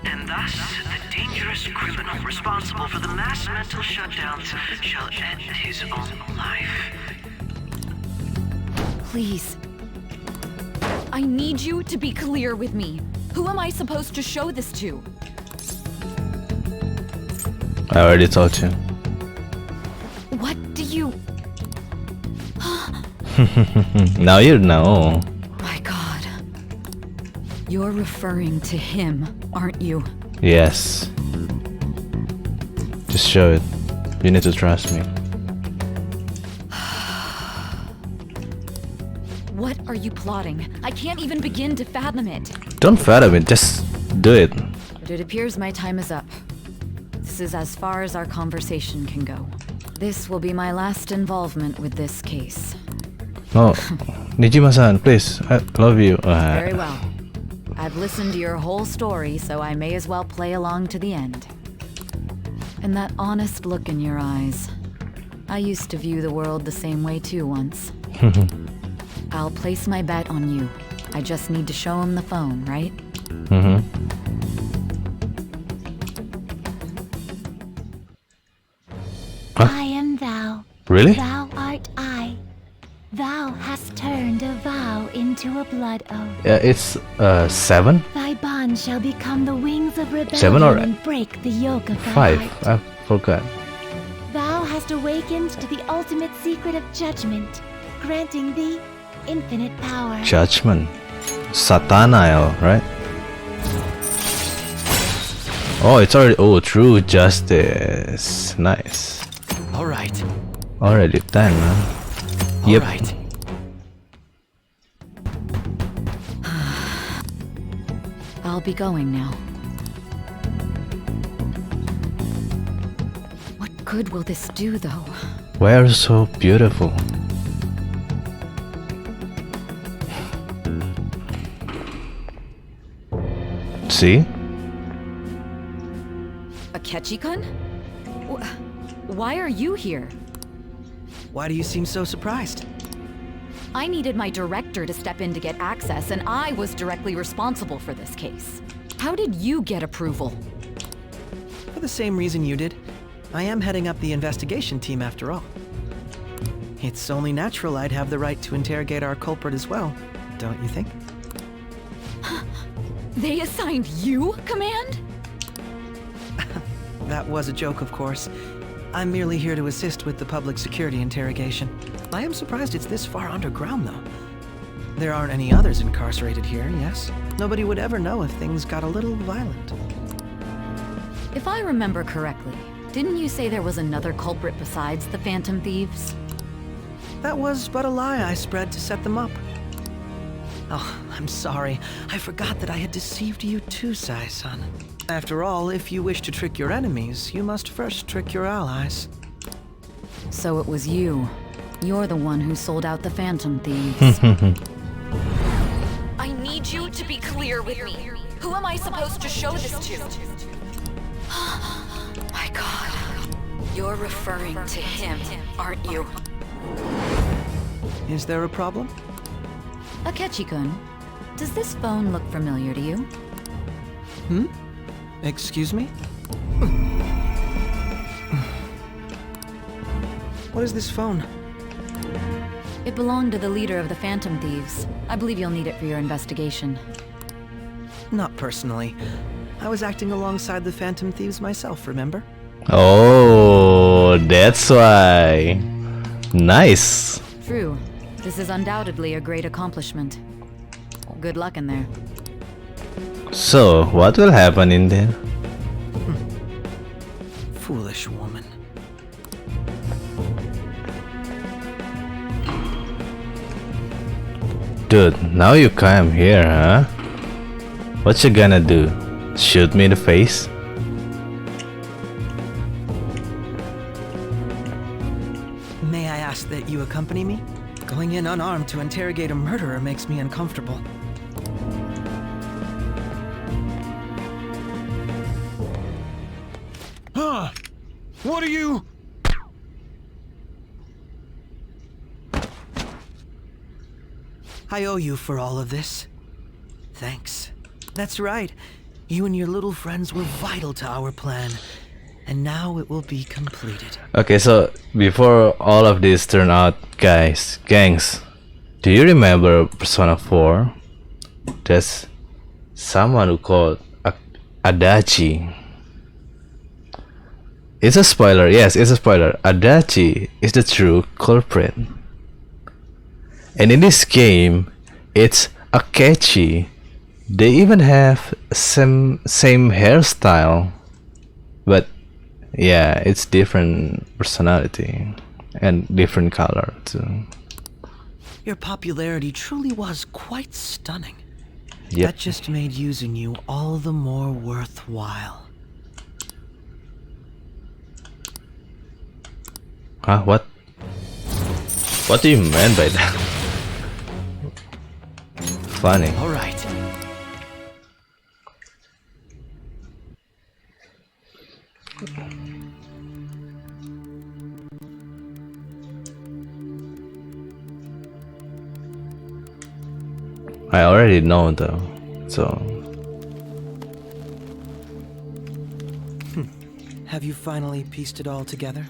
And thus, the dangerous criminal responsible for the mass mental shutdowns shall end his own life. Please. I need you to be clear with me. Who am I supposed to show this to? I already told you. What do you... Now you know. My God. You're referring to him, aren't you? Yes. Just show it. You need to trust me. What are you plotting? I can't even begin to fathom it. Don't fathom it, just do it. But it appears my time is up. This is as far as our conversation can go. This will be my last involvement with this case. Oh, Nijima-san, please, I love you. Very well. I've listened to your whole story, so I may as well play along to the end. And that honest look in your eyes. I used to view the world the same way too once. I'll place my bet on you. I just need to show him the phone, right? I am thou. Really? Thou art I. Thou hast turned a vow into a blood oath. Yeah, it's 7? Thy bond shall become the wings of rebellion 7 or and break the yoke of thy 5? heart. I forgot. Thou hast awakened to the ultimate secret of judgment, granting thee infinite power. Judgment. Satanael, right? Oh, it's already. Oh, true justice. Nice. Alright. Already done, man. Yep. Alright. I'll be going now. What good will this do, though? Why are you so beautiful? See? Akechi-kun? Why are you here? Why do you seem so surprised? I needed my director to step in to get access, and I was directly responsible for this case. How did you get approval? For the same reason you did. I am heading up the investigation team after all. It's only natural I'd have the right to interrogate our culprit as well, don't you think? They assigned you command? That was a joke, of course. I'm merely here to assist with the public security interrogation. I am surprised it's this far underground, though. There aren't any others incarcerated here, yes? Nobody would ever know if things got a little violent. If I remember correctly, didn't you say there was another culprit besides the Phantom Thieves? That was but a lie I spread to set them up. Oh, I'm sorry. I forgot that I had deceived you too, Sai-san. After all, if you wish to trick your enemies, you must first trick your allies. So it was you. You're the one who sold out the Phantom Thieves. I need you to be clear with me. Who am I supposed to show this to? My God. You're referring to him, aren't you? Is there a problem? Akechi-kun, does this phone look familiar to you? Hmm? Excuse me? What is this phone? It belonged to the leader of the Phantom Thieves. I believe you'll need it for your investigation. Not personally. I was acting alongside the Phantom Thieves myself, remember? Oh, that's why. Nice. True. This is undoubtedly a great accomplishment. Good luck in there. So, what will happen in there? Foolish woman. Dude, now you come here, huh? What you gonna do? Shoot me in the face? May I ask that you accompany me? Going in unarmed to interrogate a murderer makes me uncomfortable. Huh? What are you? I owe you for all of this. Thanks. That's right. You and your little friends were vital to our plan. And now it will be completed. Okay, so before all of this turn out, gangs, do you remember Persona 4? There's someone who called Adachi. It's a spoiler, yes, it's a spoiler. Adachi is the true culprit. And in this game, it's Akechi. They even have same hairstyle, but yeah, it's different personality and different color too. Your popularity truly was quite stunning. Yep. That just made using you all the more worthwhile. Huh? What? What do you mean by that? Funny. All right. I already know though, so. Have you finally pieced it all together?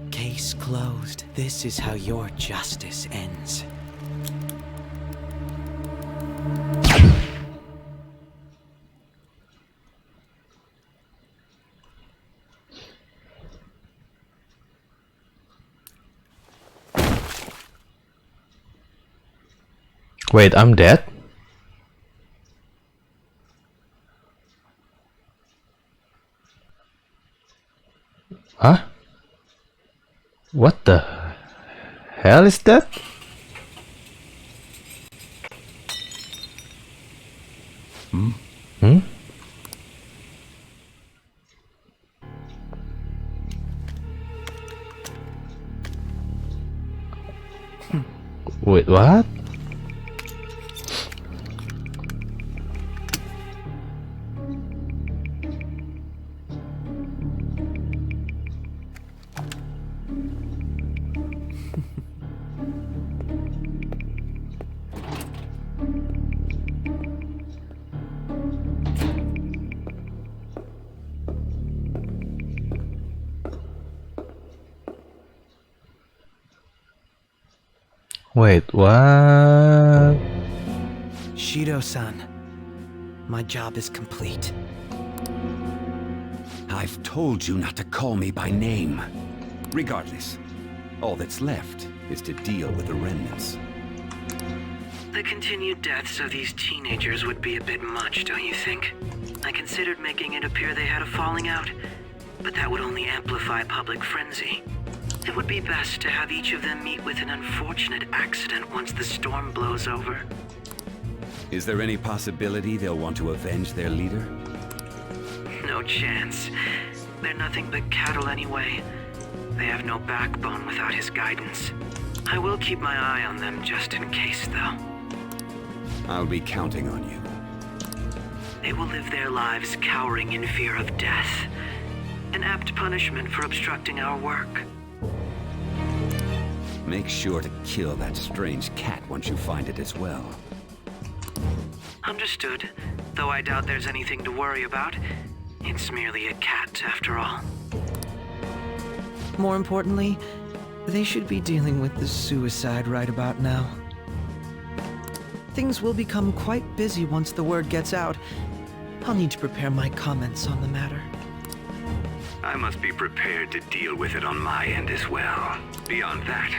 Case closed. This is how your justice ends. Wait, I'm dead? Huh? What the hell is that? Hmm? Wait, what? Wait, what? Shido-san, my job is complete. I've told you not to call me by name. Regardless, all that's left is to deal with the remnants. The continued deaths of these teenagers would be a bit much, don't you think? I considered making it appear they had a falling out, but that would only amplify public frenzy. It would be best to have each of them meet with an unfortunate accident once the storm blows over. Is there any possibility they'll want to avenge their leader? No chance. They're nothing but cattle anyway. They have no backbone without his guidance. I will keep my eye on them just in case, though. I'll be counting on you. They will live their lives cowering in fear of death. An apt punishment for obstructing our work. Make sure to kill that strange cat once you find it as well. Understood. Though I doubt there's anything to worry about. It's merely a cat, after all. More importantly, they should be dealing with the suicide right about now. Things will become quite busy once the word gets out. I'll need to prepare my comments on the matter. I must be prepared to deal with it on my end as well. Beyond that,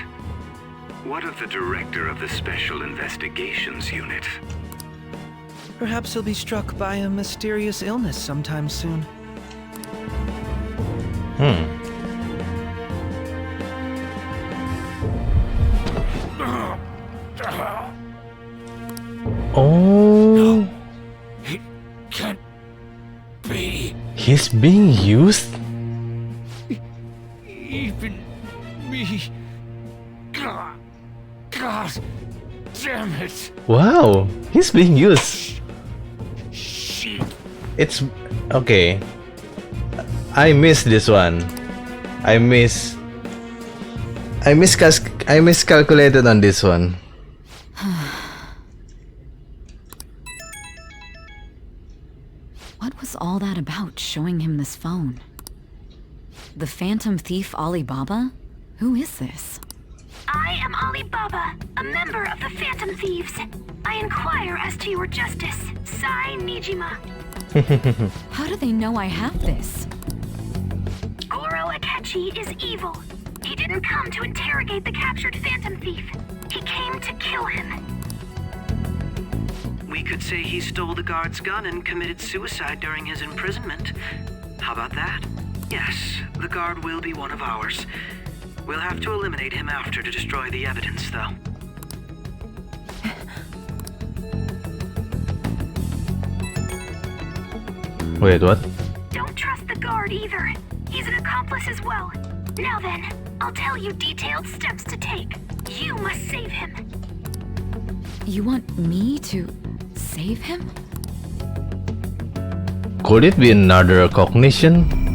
what of the director of the Special Investigations Unit? Perhaps he'll be struck by a mysterious illness sometime soon. Oh. No. It can't be. He's being used? Even me. God damn it. Wow, he's being used. Shit. It's okay. I missed this one. I miscalculated on this one. What was all that about, showing him this phone? The Phantom Thief Alibaba? Who is this? I am Alibaba, a member of the Phantom Thieves. I inquire as to your justice, Sai Nijima. How do they know I have this? Goro Akechi is evil. He didn't come to interrogate the captured Phantom Thief. He came to kill him. We could say he stole the guard's gun and committed suicide during his imprisonment. How about that? Yes, the guard will be one of ours. We'll have to eliminate him after to destroy the evidence, though. Wait, what? Don't trust the guard either. He's an accomplice as well. Now then, I'll tell you detailed steps to take. You must save him. You want me to save him? Could it be another cognition?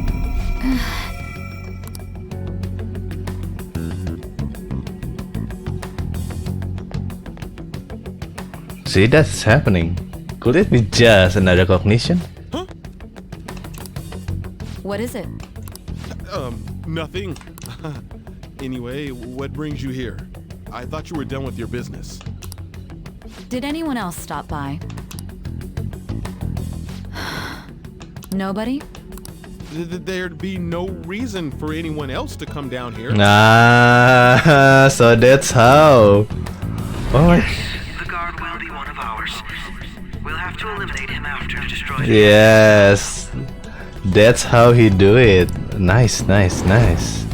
See, that's happening. Could it be just another cognition? What is it? Nothing. Anyway, what brings you here? I thought you were done with your business. Did anyone else stop by? Nobody? There'd be no reason for anyone else to come down here. Ah, so that's how. Oh. The guard will be one of ours. We'll have to eliminate him after to destroy him. Yes, that's how he do it. Nice, nice, nice.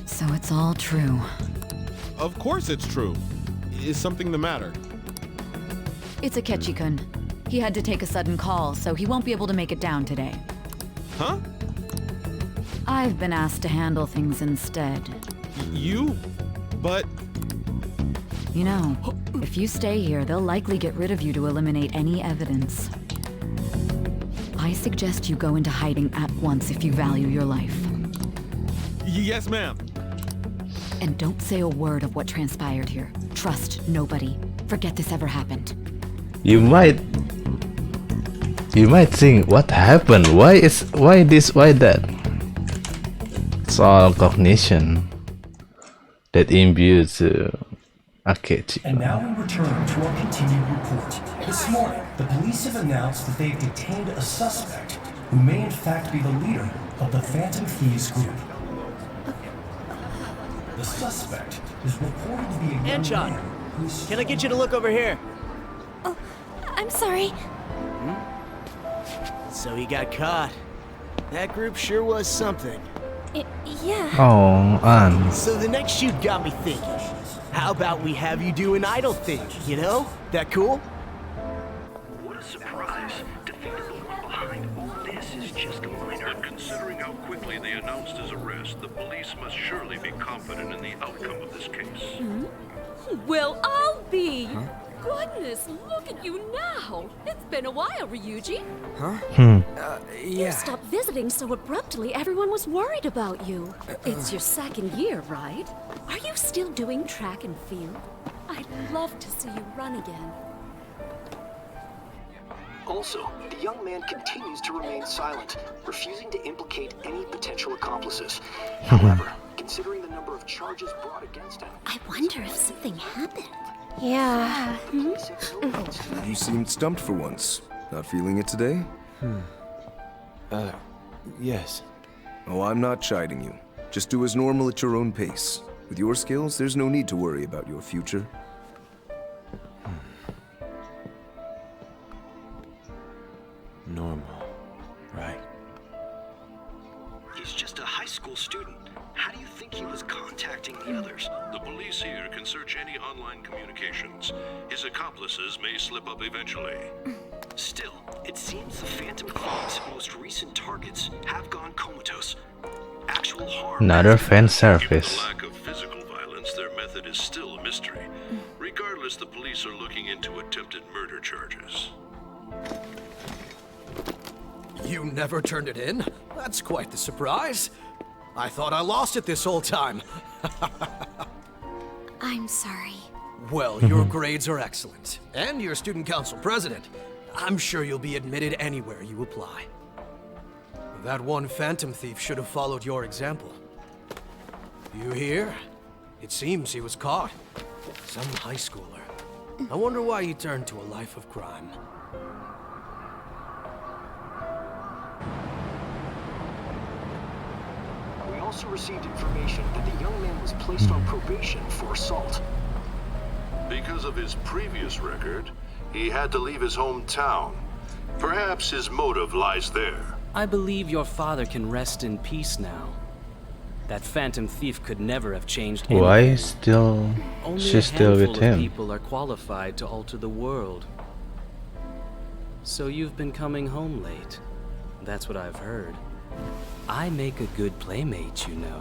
So it's all true. Of course it's true. Is something the matter? It's Akechi-kun. He had to take a sudden call, so he won't be able to make it down today. Huh? I've been asked to handle things instead. You? But... You know, if you stay here, they'll likely get rid of you to eliminate any evidence. I suggest you go into hiding at once if you value your life. Yes, ma'am. And don't say a word of what transpired here. Trust nobody. Forget this ever happened. You might think, what happened? Why this? Why that? It's all cognition. that imbues archetype. And now we return to our continued report. This morning, the police have announced that they've detained a suspect who may in fact be the leader of the Phantom Thieves group. The suspect is reported to be a young man who's... Can I get you to look over here? Oh, I'm sorry. So he got caught. That group sure was something. Yeah. Oh, Anne. So the next shoot got me thinking. How about we have you do an idle thing, you know? That cool? What a surprise to think that the one behind all this is just a minor. But considering how quickly they announced his arrest, the police must surely be confident in the outcome of this case. Well, I'll be. Goodness, look at you now. It's been a while, Ryuji. Huh? You stopped visiting so abruptly, everyone was worried about you. It's your second year, right? Are you still doing track and field? I'd love to see you run again. Also, the young man continues to remain silent, refusing to implicate any potential accomplices. However, considering the number of charges brought against him... I wonder if something happened. Yeah. You seemed stumped for once. Not feeling it today? Yes. Oh, I'm not chiding you. Just do as normal at your own pace. With your skills, there's no need to worry about your future. Normal, right? He's just a high school student. How do you think he was contacting the others? The police here can search any online communications. His accomplices may slip up eventually. Still, it seems the Phantom Thieves' most recent targets have gone comatose. Actual harm... Another fan service. Given the lack of physical violence, their method is still a mystery. Regardless, the police are looking into attempted murder charges. You never turned it in? That's quite the surprise. I thought I lost it this whole time. I'm sorry. Well, your grades are excellent. And you're student council president. I'm sure you'll be admitted anywhere you apply. That one phantom thief should have followed your example. You hear? It seems he was caught. Some high schooler. I wonder why he turned to a life of crime. We also received information that the young man was placed on probation for assault. Because of his previous record, he had to leave his hometown. Perhaps his motive lies there. I believe your father can rest in peace now. That phantom thief could never have changed anything. Why still she's still with Only a handful of him? people are qualified to alter the world. So you've been coming home late. That's what I've heard. I make a good playmate, you know.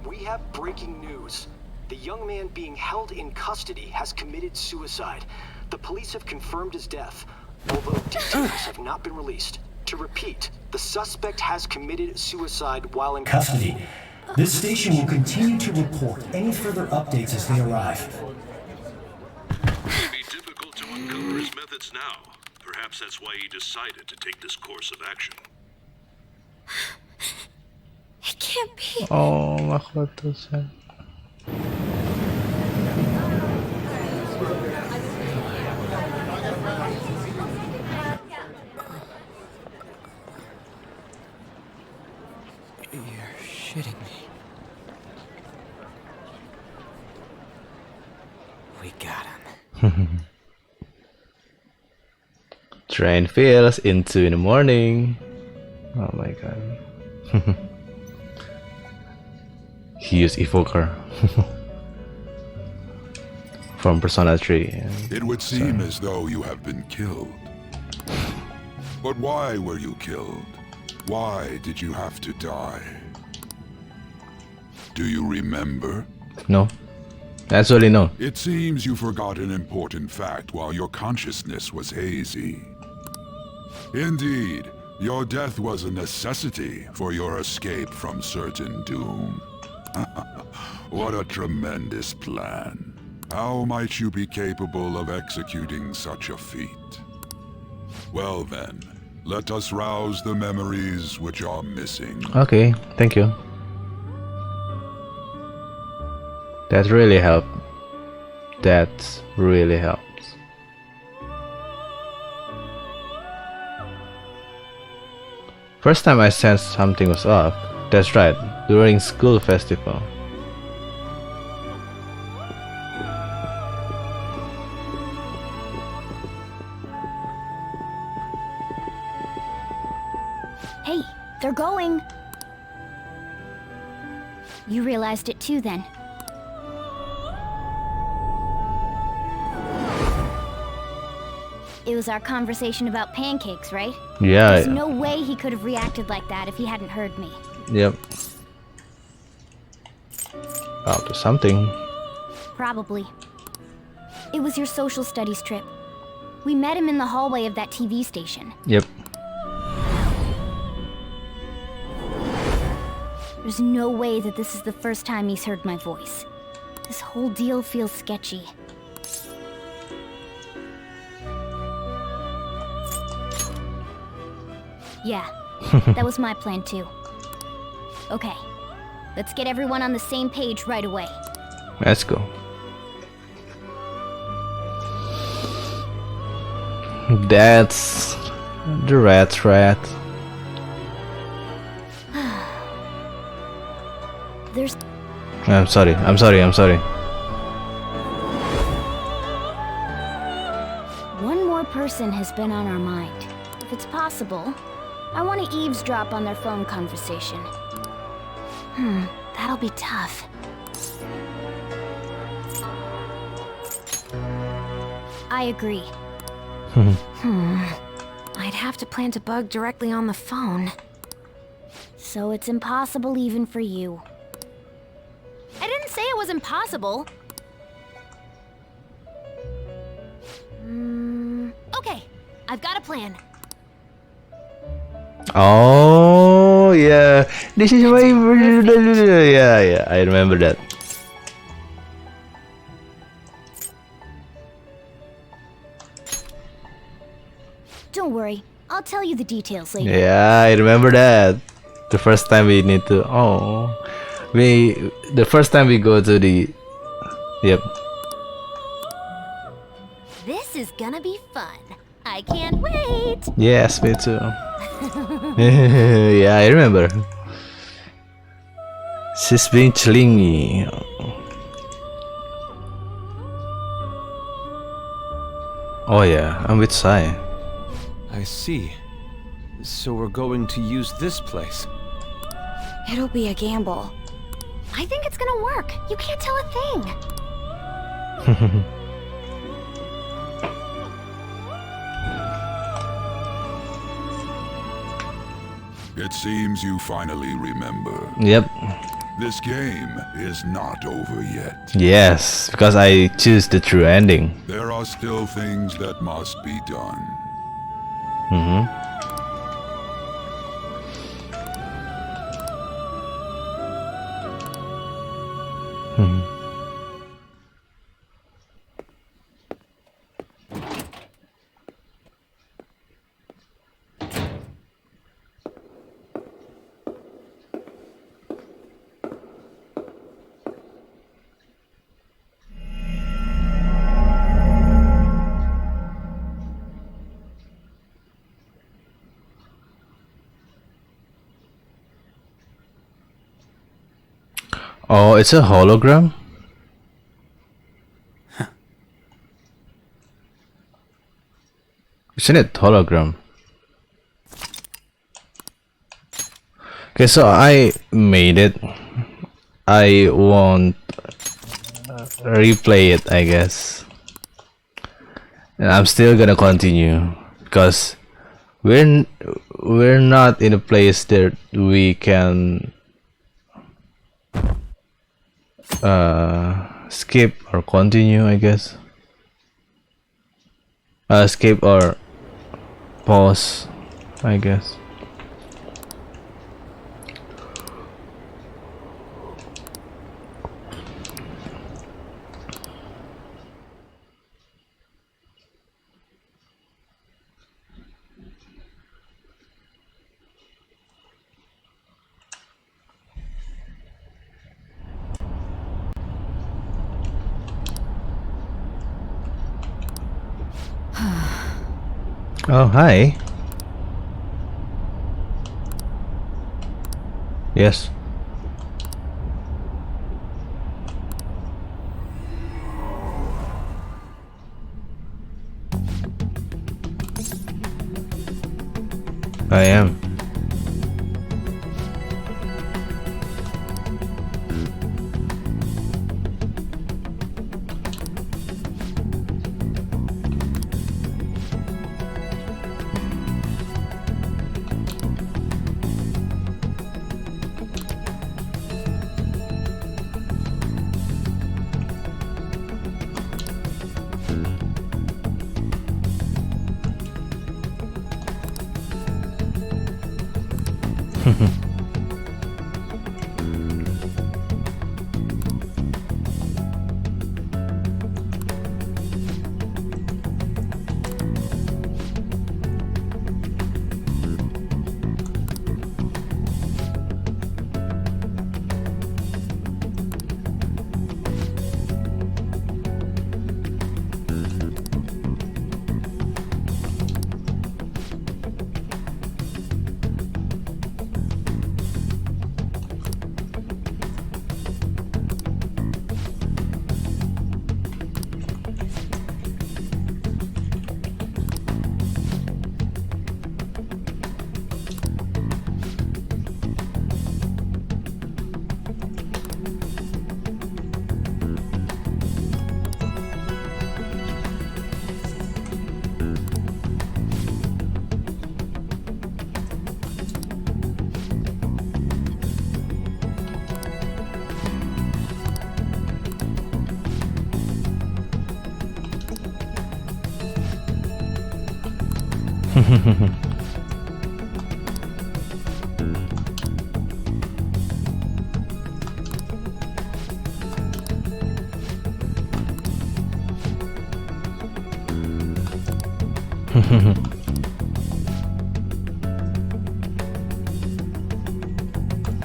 We have breaking news. The young man being held in custody has committed suicide. The police have confirmed his death, although details have not been released. To repeat, the suspect has committed suicide while in Custody. This station will continue to report any further updates as they arrive. It may be difficult to uncover his methods now. Perhaps that's why he decided to take this course of action. It can't be. Oh, Makoto-san. You're shitting me. We got him. Train fails in 2 in the morning. Oh my god. He used Evoker from Persona 3. It would seem as though you have been killed. But why were you killed? Why did you have to die? Do you remember? No. Actually, no. It seems you forgot an important fact while your consciousness was hazy. Indeed, your death was a necessity for your escape from certain doom. What a tremendous plan. How might you be capable of executing such a feat? Well then, let us rouse the memories which are missing. Okay, thank you. That really helped. That really helps. First time I sensed something was off. That's right, during school festival. Hey, they're going. You realized it too then. It was our conversation about pancakes, right? Yeah. There's no way he could have reacted like that if he hadn't heard me. Yep. Up to something. Probably. It was your social studies trip. We met him in the hallway of that TV station. Yep. There's no way that this is the first time he's heard my voice. This whole deal feels sketchy. Yeah, that was my plan too. Okay, let's get everyone on the same page right away. Let's go. That's the rat. There's... I'm sorry. One more person has been on our mind. If it's possible, I want to eavesdrop on their phone conversation. That'll be tough. I agree. I'd have to plant a bug directly on the phone. So it's impossible even for you. I didn't say it was impossible. Okay, I've got a plan. Oh yeah, this is my yeah. I remember that. Don't worry, I'll tell you the details later. Yeah, I remember that. The first time we need to. The first time we go to the. Yep. This is gonna be fun. I can't wait. Yes, me too. Yeah, I remember. She's being clingy. Oh yeah, I'm with Sai. I see. So we're going to use this place. It'll be a gamble. I think it's gonna work. You can't tell a thing. It seems you finally remember. Yep. This game is not over yet. Yes, because I choose the true ending. There are still things that must be done. Oh, it's a hologram? Isn't it hologram? Okay, so I made it. I won't replay it, I guess. And I'm still gonna continue because we're not in a place that we can skip or continue, I guess. Skip or pause, I guess. Oh, hi. Yes. I am.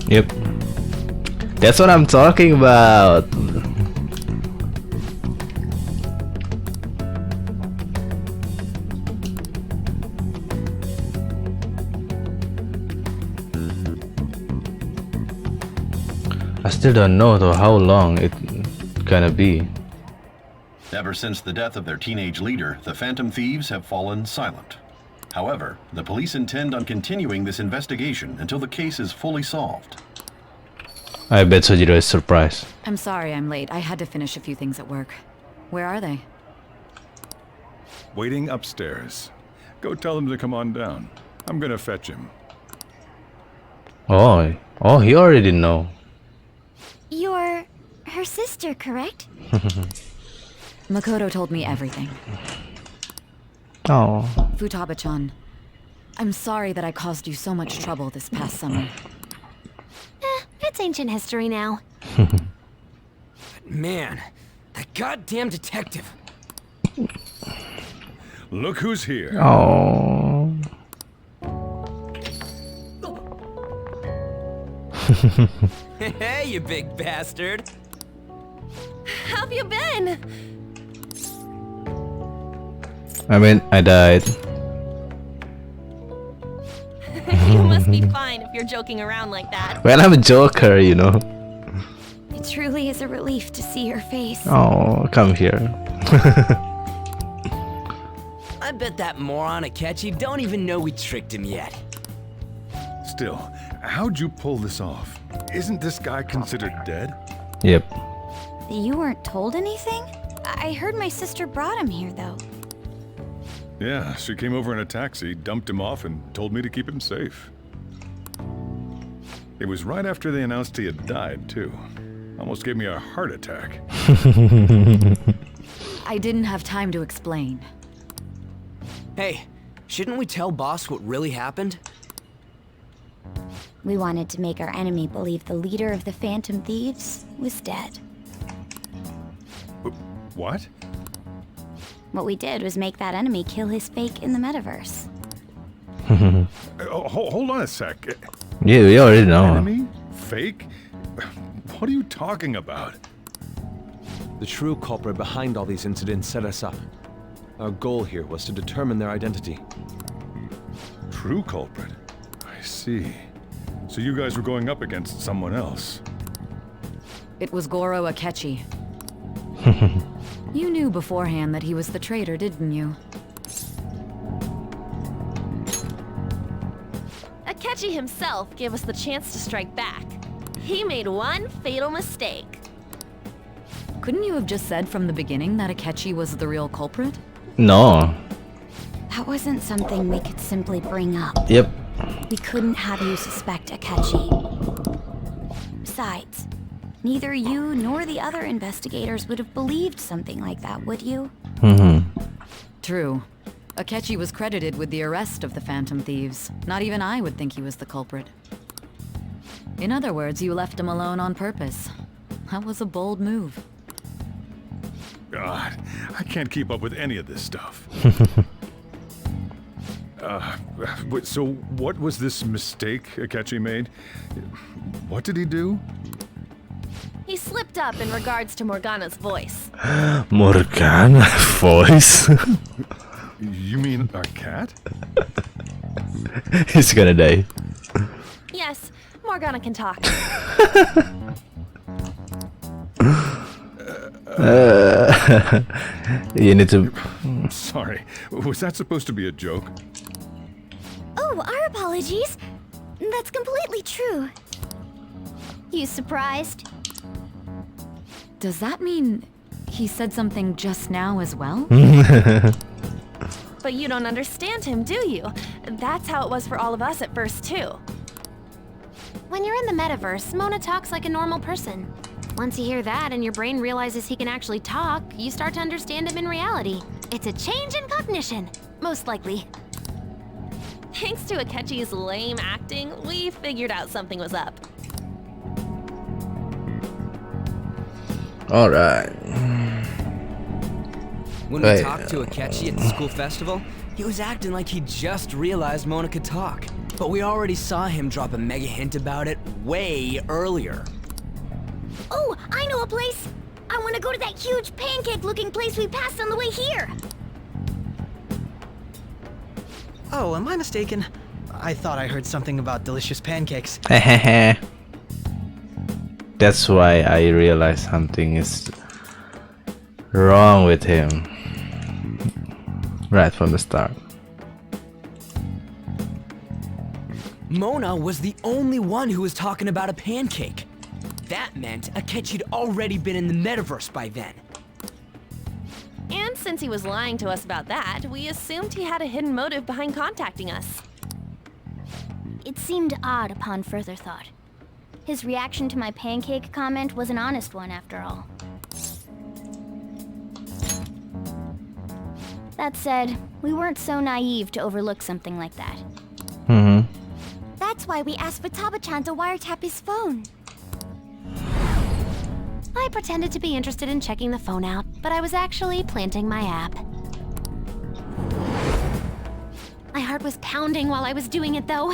Yep. That's what I'm talking about. I still don't know though how long it gonna be. Ever since the death of their teenage leader, the Phantom Thieves have fallen silent. However, the police intend on continuing this investigation until the case is fully solved. I bet Sojiro is surprised. I'm sorry I'm late. I had to finish a few things at work. Where are they? Waiting upstairs. Go tell them to come on down. I'm gonna fetch him. Oh, he already know. You're her sister, correct? Makoto told me everything. Oh. Futaba-chan, I'm sorry that I caused you so much trouble this past summer. It's ancient history now. Man, that goddamn detective. Look who's here. Oh. Hey, you big bastard. How've you been? I mean, I died. You must be fine if you're joking around like that. Well, I'm a joker, you know. It truly is a relief to see your face. Oh, come here. I bet that moron Akechi don't even know we tricked him yet. Still, how'd you pull this off? Isn't this guy considered dead? Yep. You weren't told anything? I heard my sister brought him here, though. Yeah, she came over in a taxi, dumped him off, and told me to keep him safe. It was right after they announced he had died, too. Almost gave me a heart attack. I didn't have time to explain. Hey, shouldn't we tell boss what really happened? We wanted to make our enemy believe the leader of the Phantom Thieves was dead. What? What we did was make that enemy kill his fake in the metaverse. Hold on a sec. Yeah, we already know. Enemy? Fake? What are you talking about? The true culprit behind all these incidents set us up. Our goal here was to determine their identity. True culprit? I see. So you guys were going up against someone else? It was Goro Akechi. You knew beforehand that he was the traitor, didn't you? Akechi himself gave us the chance to strike back. He made one fatal mistake. Couldn't you have just said from the beginning that Akechi was the real culprit? No. That wasn't something we could simply bring up. Yep. We couldn't have you suspect Akechi. Besides, neither you nor the other investigators would have believed something like that, would you? True. Akechi was credited with the arrest of the Phantom Thieves. Not even I would think he was the culprit. In other words, you left him alone on purpose. That was a bold move. God, I can't keep up with any of this stuff. So what was this mistake Akechi made? What did he do? He slipped up in regards to Morgana's voice. Morgana voice? You mean our cat? He's gonna die. Yes, Morgana can talk. You need to... Sorry, was that supposed to be a joke? Oh, our apologies. That's completely true. You surprised? Does that mean he said something just now as well? But you don't understand him, do you? That's how it was for all of us at first, too. When you're in the metaverse, Mona talks like a normal person. Once you hear that and your brain realizes he can actually talk, you start to understand him in reality. It's a change in cognition, most likely. Thanks to Akechi's lame acting, we figured out something was up. Alright. When we talked to Akechi at the school festival, he was acting like he just realized Mona could talk. But we already saw him drop a mega hint about it way earlier. Oh, I know a place! I want to go to that huge pancake-looking place we passed on the way here! Oh, am I mistaken? I thought I heard something about delicious pancakes. That's why I realized something is wrong with him right from the start. Mona was the only one who was talking about a pancake. That meant Akechi'd already been in the metaverse by then. And since he was lying to us about that, we assumed he had a hidden motive behind contacting us. It seemed odd upon further thought. His reaction to my pancake comment was an honest one, after all. That said, we weren't so naive to overlook something like that. That's why we asked Futaba-chan to wiretap his phone. I pretended to be interested in checking the phone out, but I was actually planting my app. My heart was pounding while I was doing it, though.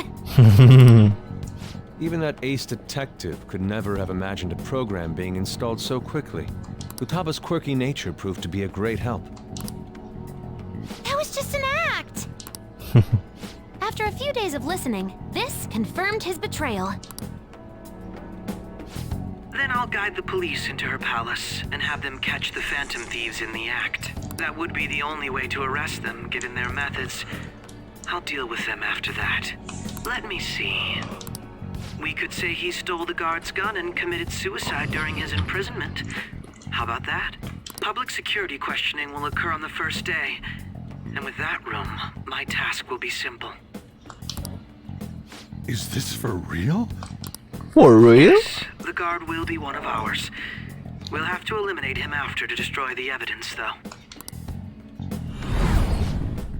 Even that ace detective could never have imagined a program being installed so quickly. Futaba's quirky nature proved to be a great help. That was just an act! After a few days of listening, this confirmed his betrayal. Then I'll guide the police into her palace and have them catch the Phantom Thieves in the act. That would be the only way to arrest them, given their methods. I'll deal with them after that. Let me see. We could say he stole the guard's gun and committed suicide during his imprisonment. How about that? Public security questioning will occur on the first day. And with that room, my task will be simple. Is this for real? For real? Yes, the guard will be one of ours. We'll have to eliminate him after to destroy the evidence, though.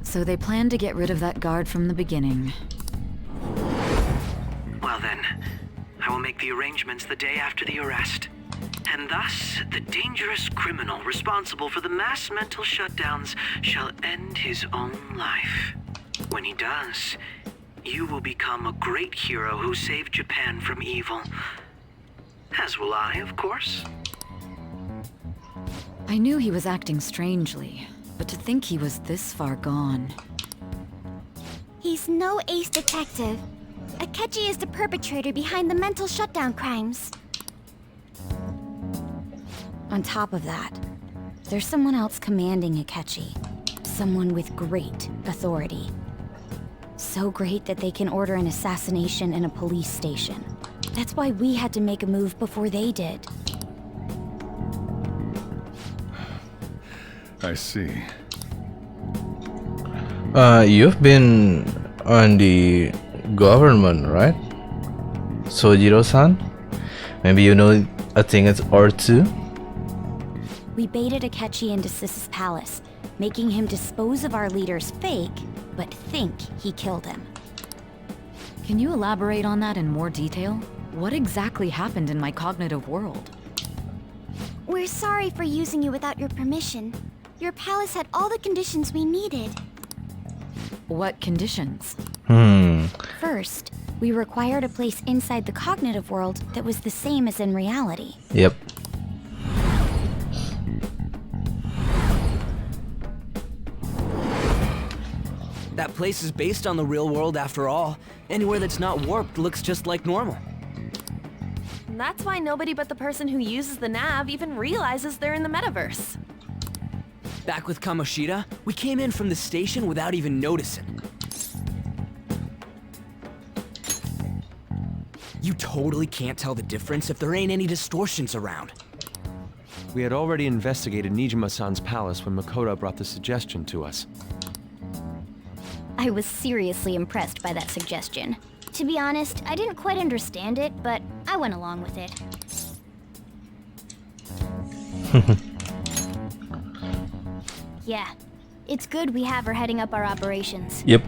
So they planned to get rid of that guard from the beginning. Well then, I will make the arrangements the day after the arrest. And thus, the dangerous criminal responsible for the mass mental shutdowns shall end his own life. When he does, you will become a great hero who saved Japan from evil. As will I, of course. I knew he was acting strangely, but But to think he was this far gone. He's no ace detective. Akechi is the perpetrator behind the mental shutdown crimes. On top of that, there's someone else commanding Akechi. Someone with great authority. So great that they can order an assassination in a police station. That's why we had to make a move before they did. I see. You've been on the government, right? Sojiro-san? Maybe you know a thing or two? We baited Akechi into Sis's palace, making him dispose of our leader's fake, but think he killed him. Can you elaborate on that in more detail? What exactly happened in my cognitive world? We're sorry for using you without your permission. Your palace had all the conditions we needed. What conditions? First, we required a place inside the cognitive world that was the same as in reality. Yep. That place is based on the real world after all. Anywhere that's not warped looks just like normal. That's why nobody but the person who uses the nav even realizes they're in the metaverse. Back with Kamoshida, we came in from the station without even noticing. You totally can't tell the difference if there ain't any distortions around. We had already investigated Nijima-san's palace when Makoto brought the suggestion to us. I was seriously impressed by that suggestion. To be honest, I didn't quite understand it, but I went along with it. Yeah, it's good we have her heading up our operations. Yep.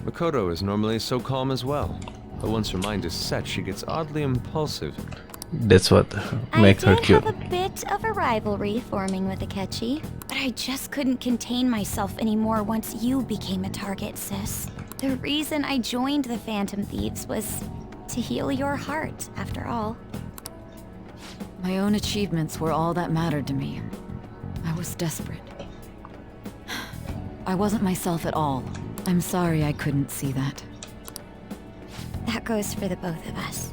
Makoto is normally so calm as well, but once her mind is set, she gets oddly impulsive. That's what makes her cute. I did have a bit of a rivalry forming with Akechi, But I just couldn't contain myself anymore once you became a target, sis. The reason I joined the Phantom Thieves was to heal your heart, after all. My own achievements were all that mattered to me. I was desperate. I wasn't myself at all. I'm sorry I couldn't see that. That goes for the both of us.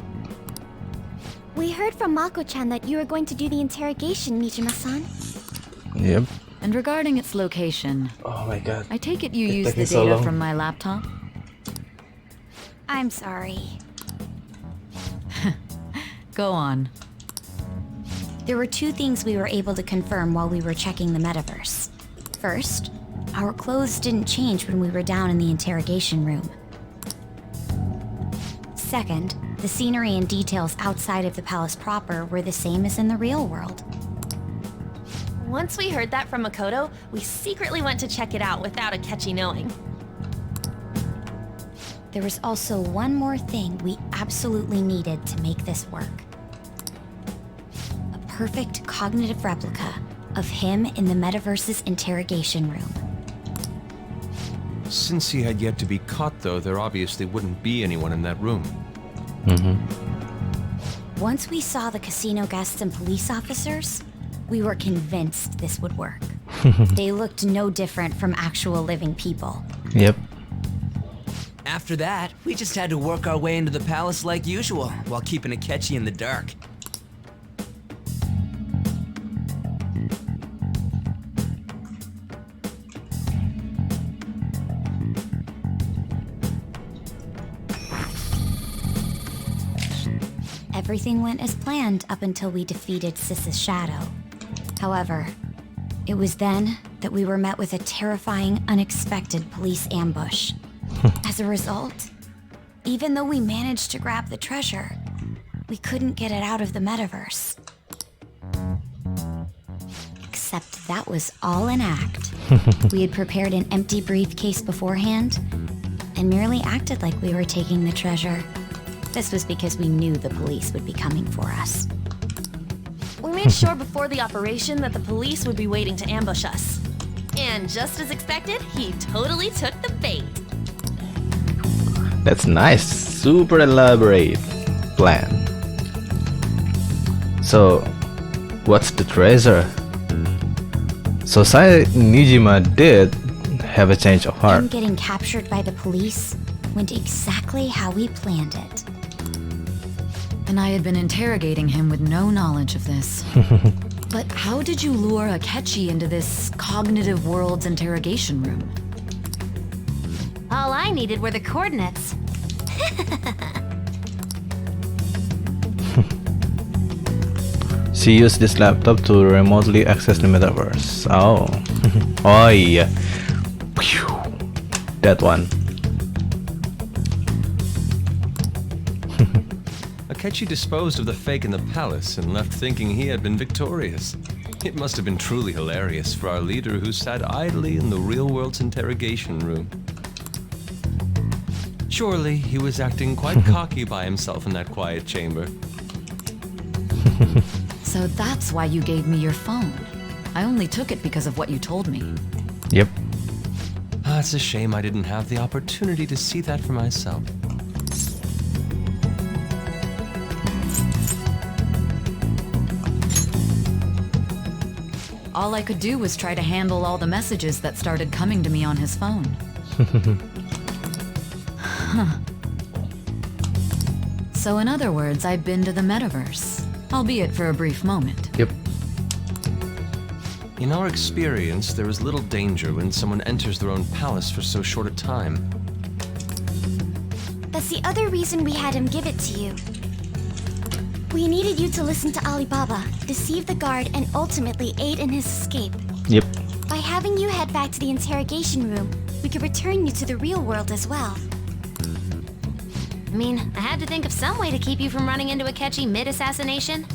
We heard from Mako-chan that you were going to do the interrogation, Nijima-san. Yep. And regarding its location... Oh my god. I take it you It's used the taking so data long. from my laptop? I'm sorry. Go on. There were two things we were able to confirm while we were checking the metaverse. First, our clothes didn't change when we were down in the interrogation room. Second, the scenery and details outside of the palace proper were the same as in the real world. Once we heard that from Makoto, we secretly went to check it out without Akechi knowing. There was also one more thing we absolutely needed to make this work. A perfect cognitive replica of him in the metaverse's interrogation room. Since he had yet to be caught, though, there obviously wouldn't be anyone in that room. Once we saw the casino guests and police officers, we were convinced this would work. They looked no different from actual living people. Yep. After that, we just had to work our way into the palace like usual, while keeping Akechi in the dark. Everything went as planned up until we defeated Sis's shadow. However, it was then that we were met with a terrifying, unexpected police ambush. As a result, even though we managed to grab the treasure, we couldn't get it out of the metaverse. Except that was all an act. We had prepared an empty briefcase beforehand and merely acted like we were taking the treasure. This was because we knew the police would be coming for us. We made sure before the operation that the police would be waiting to ambush us. And just as expected, he totally took the bait. That's nice. Super elaborate plan. So, what's the treasure? So Nijima did have a change of heart. Him getting captured by the police went exactly how we planned it. And I had been interrogating him with no knowledge of this. But how did you lure Akechi into this cognitive world's interrogation room? All I needed were the coordinates. She used this laptop to remotely access the metaverse. Oh. Oh yeah. Phew. That one. Akechi disposed of the fake in the palace and left thinking he had been victorious. It must have been truly hilarious for our leader who sat idly in the real world's interrogation room. Surely he was acting quite cocky by himself in that quiet chamber. So that's why you gave me your phone. I only took it because of what you told me. Yep. It's a shame I didn't have the opportunity to see that for myself. All I could do was try to handle all the messages that started coming to me on his phone. Huh. So in other words, I've been to the metaverse, albeit for a brief moment. Yep. In our experience, there is little danger when someone enters their own palace for so short a time. That's the other reason we had him give it to you. We needed you to listen to Alibaba, deceive the guard, and ultimately aid in his escape. Yep. By having you head back to the interrogation room, we could return you to the real world as well. I mean, I had to think of some way to keep you from running into Akechi mid-assassination.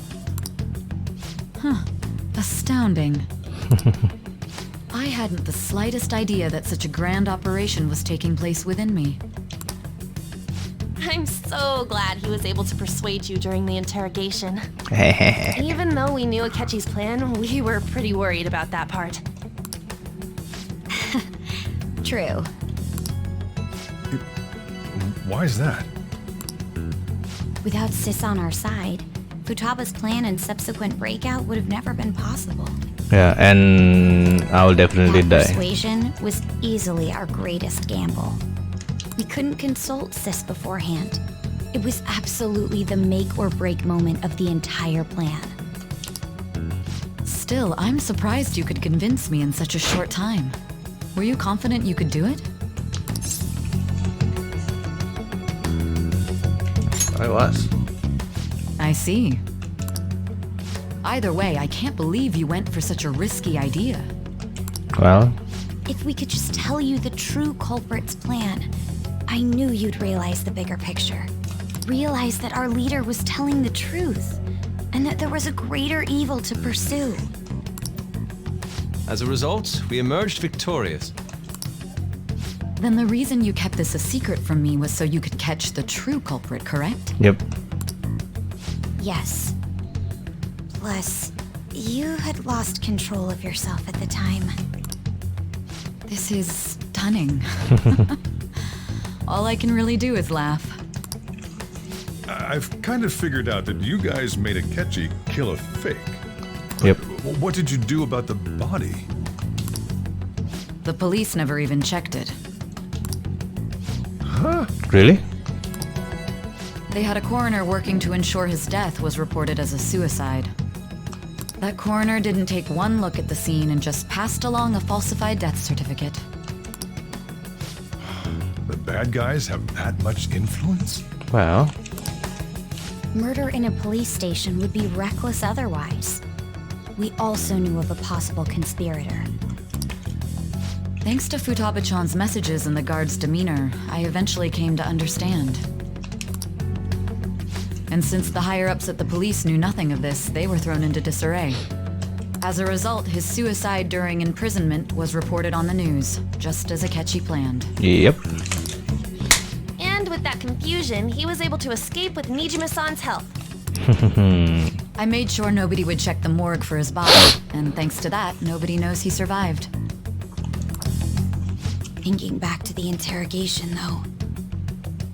Huh. Astounding. I hadn't the slightest idea that such a grand operation was taking place within me. I'm so glad he was able to persuade you during the interrogation. Even though we knew Akechi's plan, we were pretty worried about that part. True. Why is that? Without Sis on our side, Futaba's plan and subsequent breakout would have never been possible. Yeah, and I'll definitely die. Persuasion was easily our greatest gamble. We couldn't consult Sis beforehand. It was absolutely the make or break moment of the entire plan. Still, I'm surprised you could convince me in such a short time. Were you confident you could do it? I was. I see. Either way, I can't believe you went for such a risky idea. Well, if we could just tell you the true culprit's plan, I knew you'd realize the bigger picture. Realize that our leader was telling the truth, and that there was a greater evil to pursue. As a result, we emerged victorious. Then the reason you kept this a secret from me was so you could catch the true culprit, correct? Yep. Yes. Plus, you had lost control of yourself at the time. This is stunning. All I can really do is laugh. I've kind of figured out that you guys made Akechi kill a fake. Yep. What did you do about the body? The police never even checked it. Huh? Really? They had a coroner working to ensure his death was reported as a suicide. That coroner didn't take one look at the scene and just passed along a falsified death certificate. The bad guys have that much influence? Well. Murder in a police station would be reckless otherwise. We also knew of a possible conspirator. Thanks to Futaba-chan's messages and the guard's demeanor, I eventually came to understand. And since the higher-ups at the police knew nothing of this, they were thrown into disarray. As a result, his suicide during imprisonment was reported on the news, just as Akechi planned. Yep. And with that confusion, he was able to escape with Nijima-san's help. I made sure nobody would check the morgue for his body, and thanks to that, nobody knows he survived. Thinking back to the interrogation, though,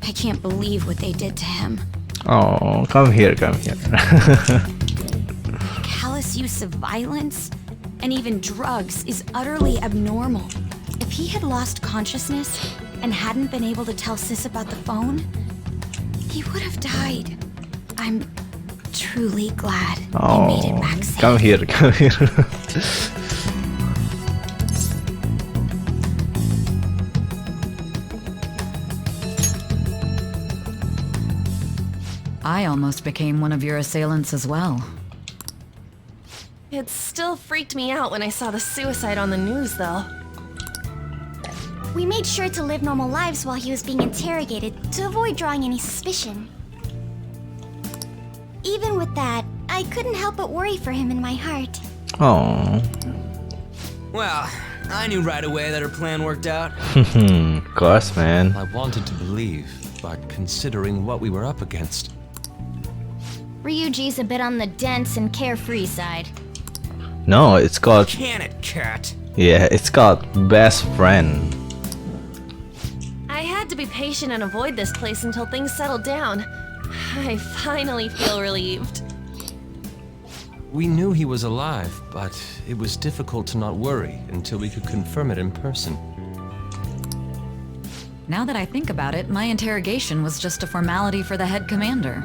I can't believe what they did to him. Oh, come here, come here. Callous use of violence and even drugs is utterly abnormal. If he had lost consciousness and hadn't been able to tell Sis about the phone, he would have died. I'm truly glad he made it back safe. Come here, come here. I almost became one of your assailants as well. It still freaked me out when I saw the suicide on the news, though. We made sure to live normal lives while he was being interrogated to avoid drawing any suspicion. Even with that, I couldn't help but worry for him in my heart. Oh. Well, I knew right away that her plan worked out. Of course, man. I wanted to believe, but considering what we were up against. Ryuji's a bit on the dense and carefree side. No, it's called... Can it, cat? Yeah, it's called best friend. I had to be patient and avoid this place until things settled down. I finally feel relieved. We knew he was alive, but it was difficult to not worry until we could confirm it in person. Now that I think about it, my interrogation was just a formality for the head commander.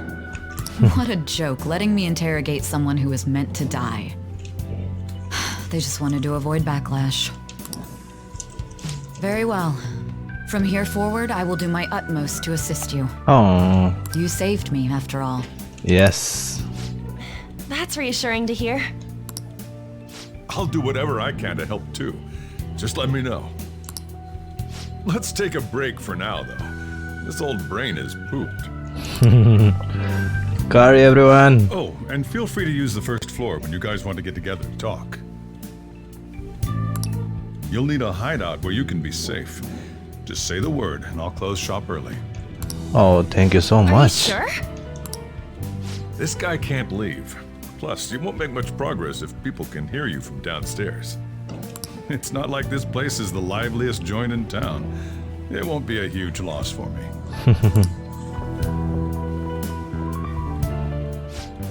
What a joke, letting me interrogate someone who was meant to die. They just wanted to avoid backlash. Very well. From here forward, I will do my utmost to assist you. Oh. You saved me, after all. Yes. That's reassuring to hear. I'll do whatever I can to help too. Just let me know. Let's take a break for now, though. This old brain is pooped. Sorry, everyone. Oh, and feel free to use the first floor when you guys want to get together to talk. You'll need a hideout where you can be safe. Just say the word, and I'll close shop early. Oh, thank you so much. Are you sure? This guy can't leave. Plus, you won't make much progress if people can hear you from downstairs. It's not like this place is the liveliest joint in town. It won't be a huge loss for me.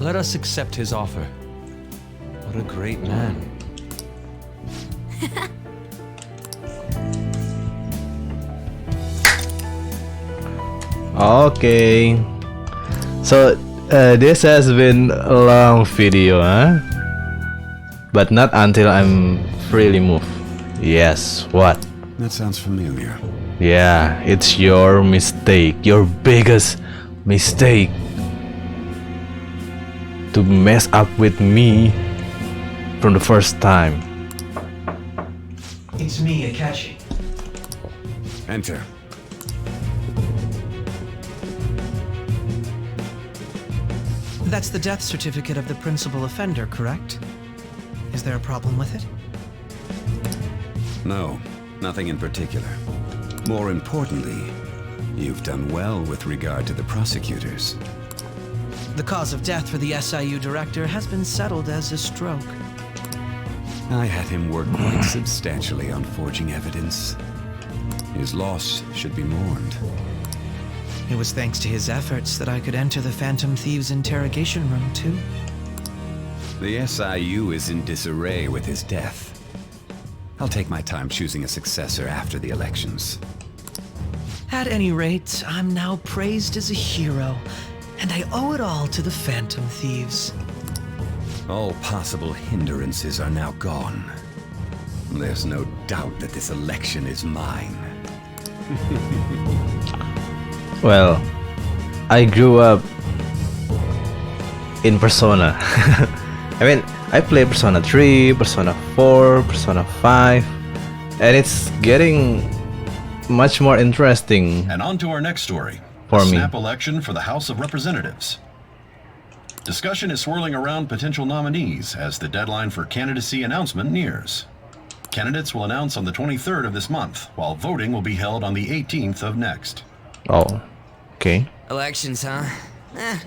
Let us accept his offer. What a great man. Okay. So, this has been a long video, huh? But not until I'm freely moved. Yes, what? That sounds familiar. Yeah, it's your mistake. Your biggest mistake. To mess up with me from the first time. It's me, Akechi. Enter. That's the death certificate of the principal offender, correct? Is there a problem with it? No, nothing in particular. More importantly, you've done well with regard to the prosecutors. The cause of death for the SIU director has been settled as a stroke. I had him work quite substantially on forging evidence. His loss should be mourned. It was thanks to his efforts that I could enter the Phantom Thieves' interrogation room, too. The SIU is in disarray with his death. I'll take my time choosing a successor after the elections. At any rate, I'm now praised as a hero, and I owe it all to the Phantom Thieves. All possible hindrances are now gone. There's no doubt that this election is mine. Well, I grew up in Persona. I mean, I play Persona 3, Persona 4, Persona 5, and it's getting much more interesting. And on to our next story. For me. Snap election for the House of Representatives. Discussion is swirling around potential nominees as the deadline for candidacy announcement nears. Candidates will announce on the 23rd of this month, while voting will be held on the 18th of next. Oh, okay. Elections, huh?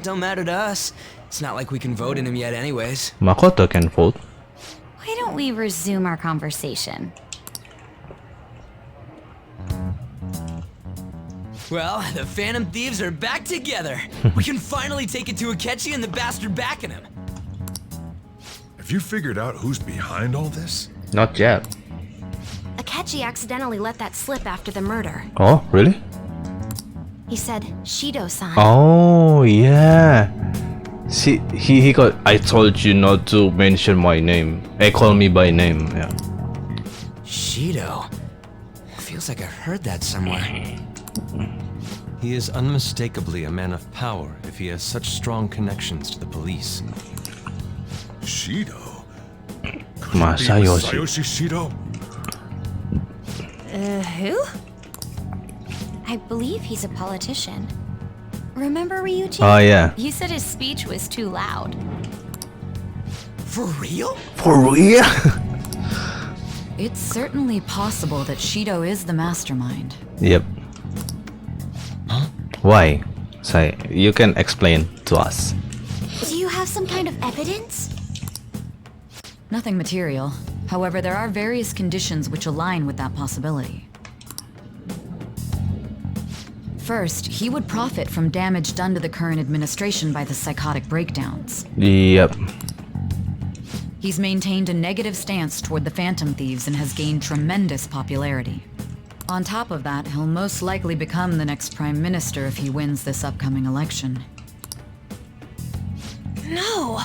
Don't matter to us. It's not like we can vote in them yet anyways. Makoto can vote. Why don't we resume our conversation? Well, the Phantom Thieves are back together. We can finally take it to Akechi and the bastard backing him. If you figured out who's behind all this? Not yet. Akechi accidentally let that slip after the murder. Oh, really? He said, Shido-san. Oh, yeah. See, he got. I told you not to mention my name. Call me by name. Yeah. Shido. Feels like I heard that somewhere. He is unmistakably a man of power if he has such strong connections to the police. Shido? Masayoshi. Masayoshi Shido? Who? I believe he's a politician. Remember Ryuji? Oh, yeah. You said his speech was too loud. For real? For real? It's certainly possible that Shido is the mastermind. Yep. Why? Say, you can explain to us. Do you have some kind of evidence? Nothing material. However, there are various conditions which align with that possibility. First, he would profit from damage done to the current administration by the psychotic breakdowns. Yep. He's maintained a negative stance toward the Phantom Thieves and has gained tremendous popularity. On top of that, he'll most likely become the next Prime Minister if he wins this upcoming election. No!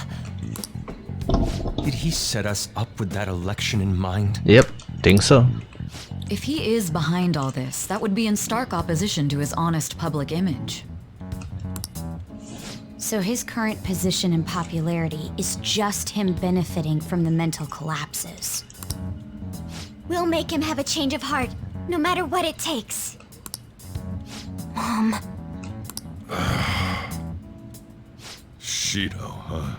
Did he set us up with that election in mind? Yep, think so. If he is behind all this, that would be in stark opposition to his honest public image. So his current position and popularity is just him benefiting from the mental collapses. We'll make him have a change of heart, no matter what it takes. Mom. Shido, huh?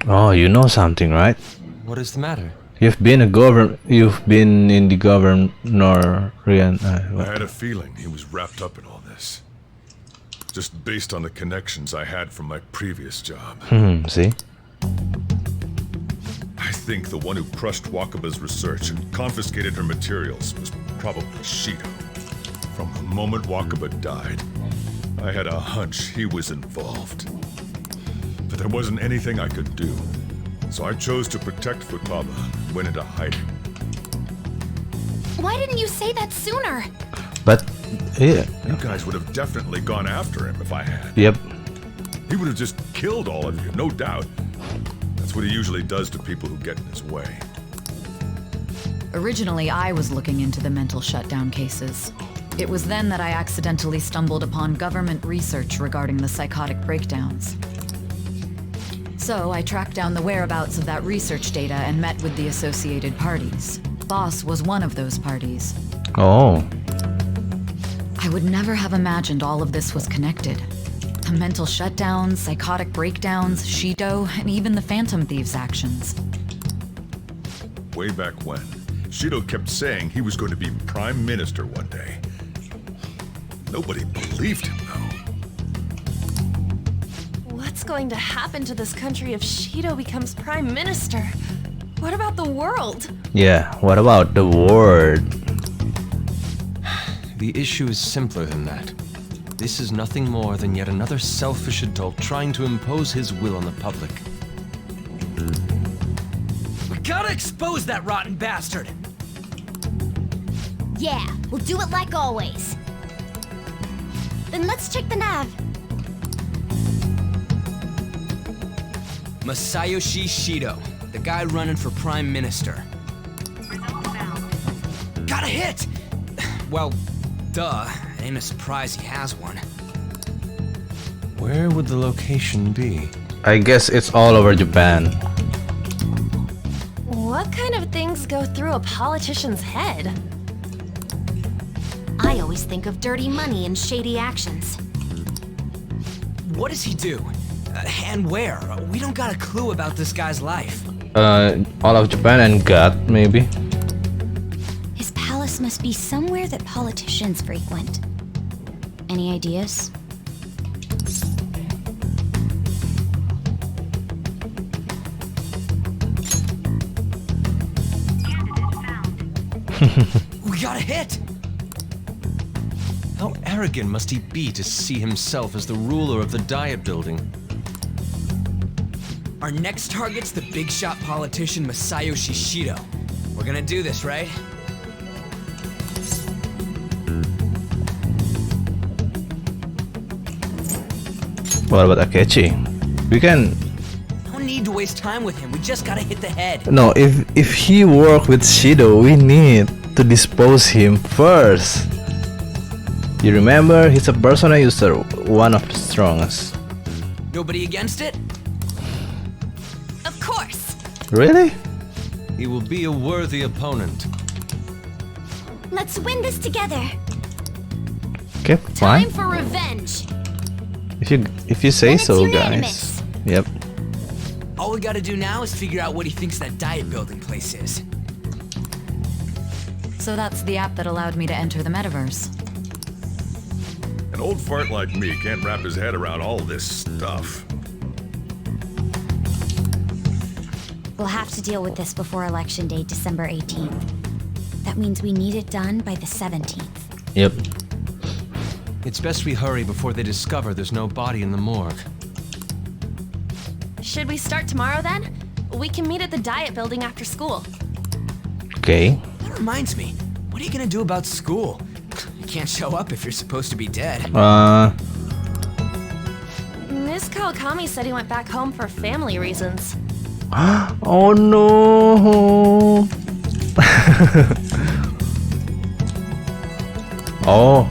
Oh, you know something, right? What is the matter? You've been in the governorian. I had a feeling he was wrapped up in all this. Just based on the connections I had from my previous job. See? I think the one who crushed Wakaba's research and confiscated her materials was probably Shido. From the moment Wakaba died, I had a hunch he was involved. But there wasn't anything I could do. So I chose to protect Futaba and went into hiding. Why didn't you say that sooner? But, yeah. You guys would have definitely gone after him if I had. Yep. He would have just killed all of you, no doubt. That's what he usually does to people who get in his way. Originally, I was looking into the mental shutdown cases. It was then that I accidentally stumbled upon government research regarding the psychotic breakdowns. So I tracked down the whereabouts of that research data and met with the associated parties. Boss was one of those parties. Oh. I would never have imagined all of this was connected. The mental shutdowns, psychotic breakdowns, Shido, and even the Phantom Thieves' actions. Way back when, Shido kept saying he was going to be Prime Minister one day. Nobody believed him, though. What's going to happen to this country if Shido becomes Prime Minister? What about the world? Yeah, what about the world? The issue is simpler than that. This is nothing more than yet another selfish adult trying to impose his will on the public. We gotta expose that rotten bastard! Yeah, we'll do it like always. Then let's check the nav. Masayoshi Shido, the guy running for Prime Minister. Got a hit! Well, duh. Ain't a surprise he has one. Where would the location be? I guess it's all over Japan. What kind of things go through a politician's head? I always think of dirty money and shady actions. What does he do? And where? We don't got a clue about this guy's life. All of Japan and God, maybe. His palace must be somewhere that politicians frequent. Any ideas? We got a hit! How arrogant must he be to see himself as the ruler of the Diet Building? Our next target's the big shot politician Masayoshi Shido. We're gonna do this, right? What about Akechi? We can. No need to waste time with him. We just gotta hit the head. No, if he work with Shido, we need to dispose him first. You remember, he's a persona user, one of the strongest. Nobody against it? Of course. Really? He will be a worthy opponent. Let's win this together. Okay, fine. Time for revenge. If you say Then it's so, unanimous. guys. Yep. All we gotta do now is figure out what he thinks that diet building place is. So that's the app that allowed me to enter the metaverse. An old fart like me can't wrap his head around all this stuff. We'll have to deal with this before Election Day, December 18th. That means we need it done by the 17th. Yep. It's best we hurry before they discover there's no body in the morgue. Should we start tomorrow then? We can meet at the diet building after school. Okay. That reminds me. What are you gonna do about school? You can't show up if you're supposed to be dead. Miss Kawakami said he went back home for family reasons. Oh no. Oh.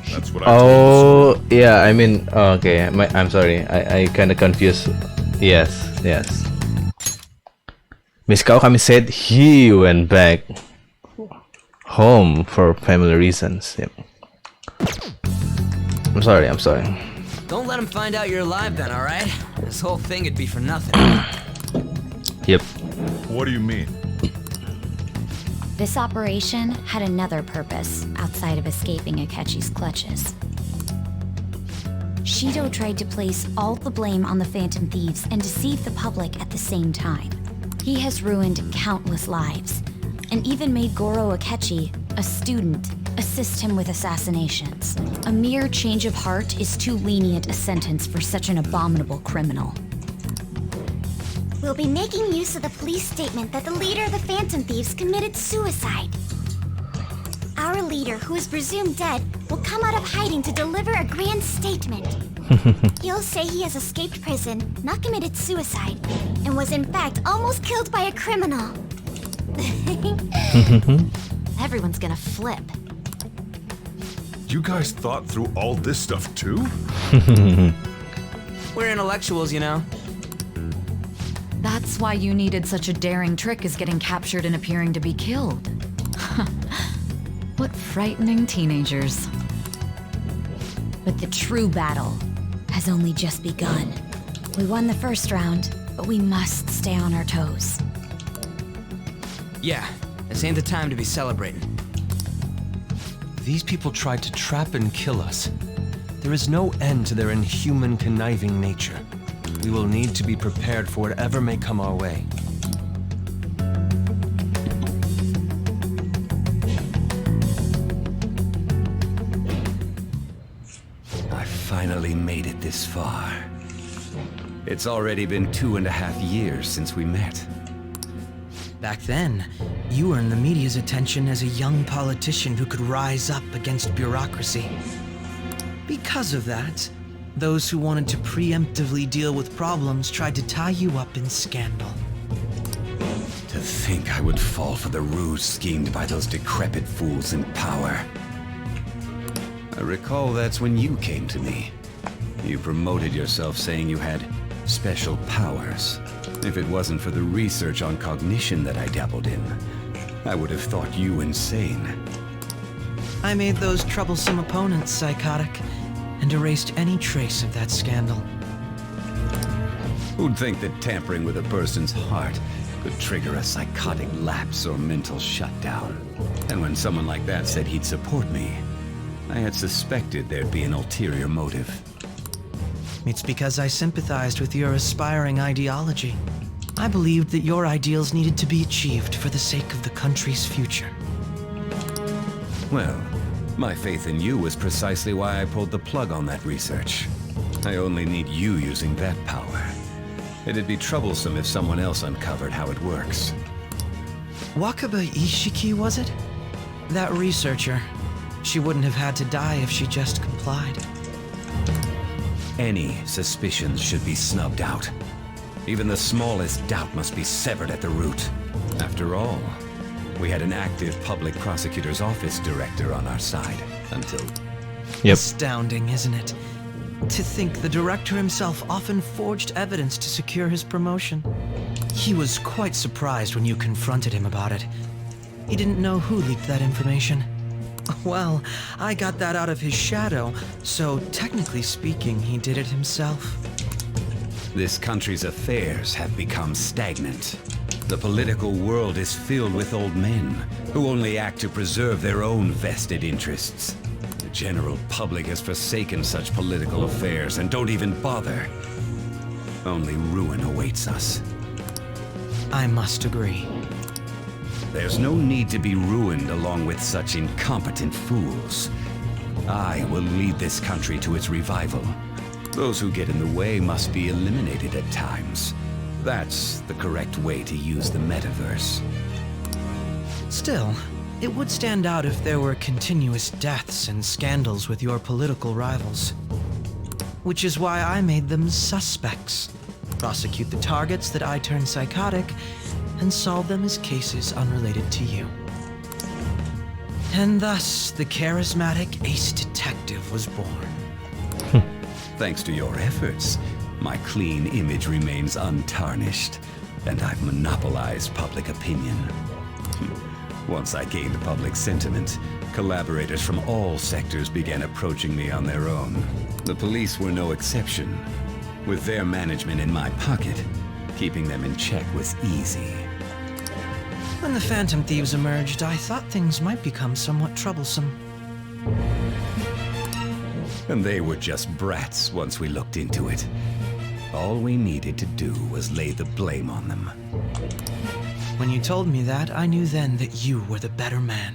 That's what I told Oh, yeah, I mean, okay, I'm sorry, I kind of confused. Yes. Miss Kawakami said he went back home for family reasons. Yep. I'm sorry. Don't let him find out you're alive then, alright? This whole thing would be for nothing. Yep. What do you mean? This operation had another purpose outside of escaping Akechi's clutches. Shido tried to place all the blame on the Phantom Thieves and deceive the public at the same time. He has ruined countless lives, and even made Goro Akechi, a student, assist him with assassinations. A mere change of heart is too lenient a sentence for such an abominable criminal. We'll be making use of the police statement that the leader of the Phantom Thieves committed suicide. Our leader, who is presumed dead, will come out of hiding to deliver a grand statement. He'll say he has escaped prison, not committed suicide, and was in fact almost killed by a criminal. Everyone's gonna flip. You guys thought through all this stuff too? We're intellectuals, you know. That's why you needed such a daring trick as getting captured and appearing to be killed. What frightening teenagers. But the true battle has only just begun. We won the first round, but we must stay on our toes. Yeah, this ain't the time to be celebrating. These people tried to trap and kill us. There is no end to their inhuman, conniving nature. We will need to be prepared for whatever may come our way. I finally made it this far. It's already been 2.5 years since we met. Back then, you earned the media's attention as a young politician who could rise up against bureaucracy. Because of that, those who wanted to preemptively deal with problems tried to tie you up in scandal. To think I would fall for the ruse schemed by those decrepit fools in power. I recall that's when you came to me. You promoted yourself saying you had special powers. If it wasn't for the research on cognition that I dabbled in, I would have thought you insane. I made those troublesome opponents psychotic and erased any trace of that scandal. Who'd think that tampering with a person's heart could trigger a psychotic lapse or mental shutdown? And when someone like that said he'd support me, I had suspected there'd be an ulterior motive. It's because I sympathized with your aspiring ideology. I believed that your ideals needed to be achieved for the sake of the country's future. Well, my faith in you was precisely why I pulled the plug on that research. I only need you using that power. It'd be troublesome if someone else uncovered how it works. Wakaba Ishiki, was it? That researcher. She wouldn't have had to die if she just complied. Any suspicions should be snubbed out. Even the smallest doubt must be severed at the root. After all, we had an active public prosecutor's office director on our side until... Yep. Astounding, isn't it? To think the director himself often forged evidence to secure his promotion. He was quite surprised when you confronted him about it. He didn't know who leaked that information. Well, I got that out of his shadow, so technically speaking, he did it himself. This country's affairs have become stagnant. The political world is filled with old men who only act to preserve their own vested interests. The general public has forsaken such political affairs and don't even bother. Only ruin awaits us. I must agree. There's no need to be ruined along with such incompetent fools. I will lead this country to its revival. Those who get in the way must be eliminated at times. That's the correct way to use the metaverse. Still, it would stand out if there were continuous deaths and scandals with your political rivals. Which is why I made them suspects. Prosecute the targets that I turn psychotic, and solve them as cases unrelated to you. And thus, the charismatic ace detective was born. Thanks to your efforts, my clean image remains untarnished, and I've monopolized public opinion. Once I gained public sentiment, collaborators from all sectors began approaching me on their own. The police were no exception. With their management in my pocket, keeping them in check was easy. When the Phantom Thieves emerged, I thought things might become somewhat troublesome. And they were just brats once we looked into it. All we needed to do was lay the blame on them. When you told me that, I knew then that you were the better man.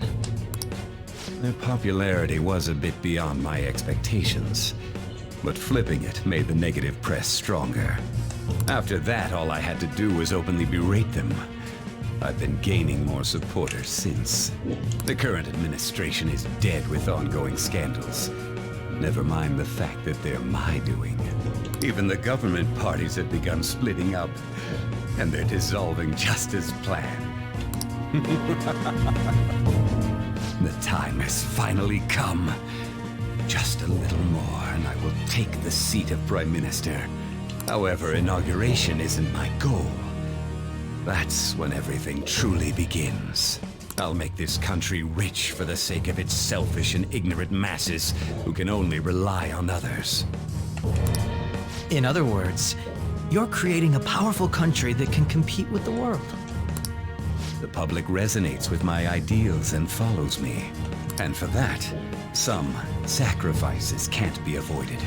Their popularity was a bit beyond my expectations, but flipping it made the negative press stronger. After that, all I had to do was openly berate them. I've been gaining more supporters since. The current administration is dead with ongoing scandals. Never mind the fact that they're my doing. Even the government parties have begun splitting up, and they're dissolving just as planned. The time has finally come. Just a little more, and I will take the seat of Prime Minister. However, inauguration isn't my goal. That's when everything truly begins. I'll make this country rich for the sake of its selfish and ignorant masses who can only rely on others. In other words, you're creating a powerful country that can compete with the world. The public resonates with my ideals and follows me. And for that, some sacrifices can't be avoided.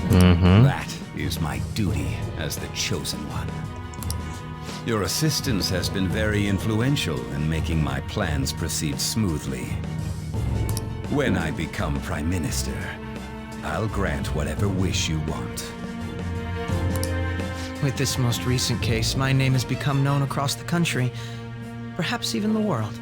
That is my duty as the chosen one. Your assistance has been very influential in making my plans proceed smoothly. When I become Prime Minister, I'll grant whatever wish you want. With this most recent case, my name has become known across the country, perhaps even the world.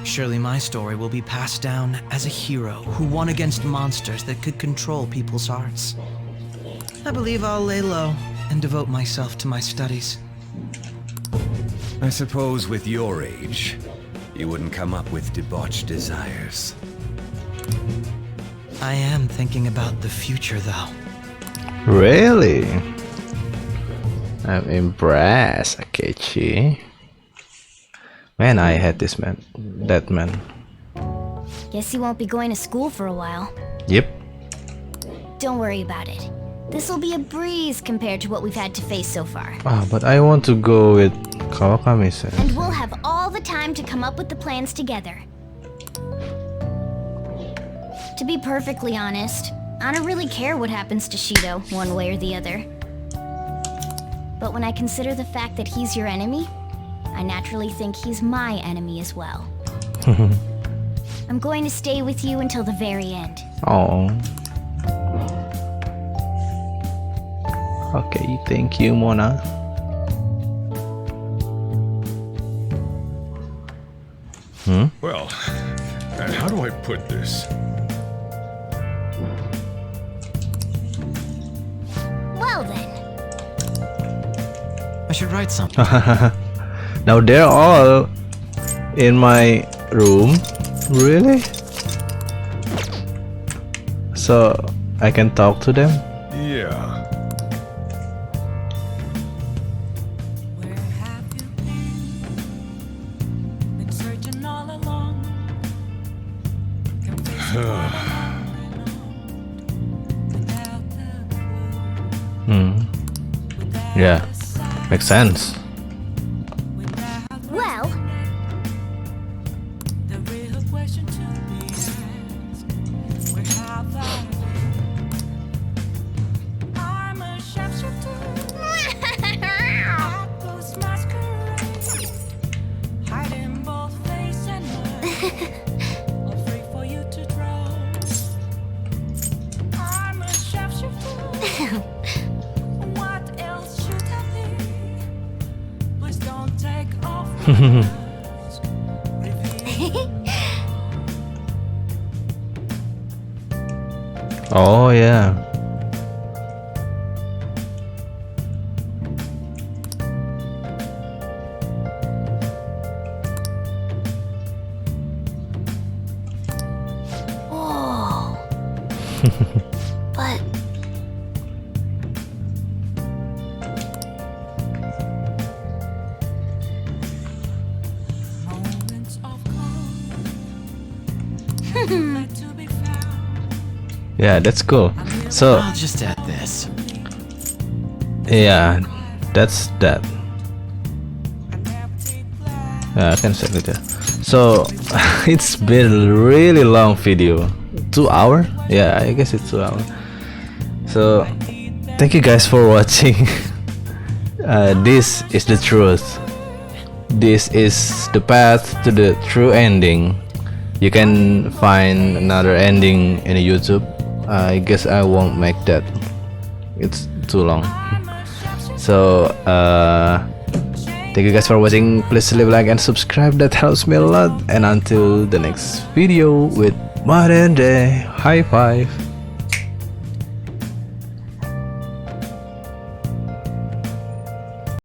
Surely my story will be passed down as a hero who won against monsters that could control people's hearts. I believe I'll lay low and devote myself to my studies. I suppose with your age, you wouldn't come up with debauched desires. I am thinking about the future, though. Really? I'm impressed, Akechi. Man, I hate this man. That man. Guess you won't be going to school for a while. Yep. Don't worry about it. This'll be a breeze compared to what we've had to face so far. Ah, but I want to go with Kawakami-san. And we'll have all the time to come up with the plans together. To be perfectly honest, I don't really care what happens to Shido, one way or the other. But when I consider the fact that he's your enemy, I naturally think he's my enemy as well. I'm going to stay with you until the very end. Oh. Okay, thank you, Mona. Well, how do I put this? Well then. I should write something. Now they're all in my room. Really? So I can talk to them? Yeah. Yeah, makes sense. Well. Oh yeah. Whoa. But Yeah, that's cool. So I'll just add this. yeah, that's that. I can set it there. So it's been a really long video. 2 hours? Yeah, I guess it's 2 hours. So thank you guys for watching. This is the truth. This is the path to the true ending. You can find another ending in YouTube. I guess I won't make that. It's too long. So thank you guys for watching. Please leave a like and subscribe. That helps me a lot. And until the next video with modern day high five.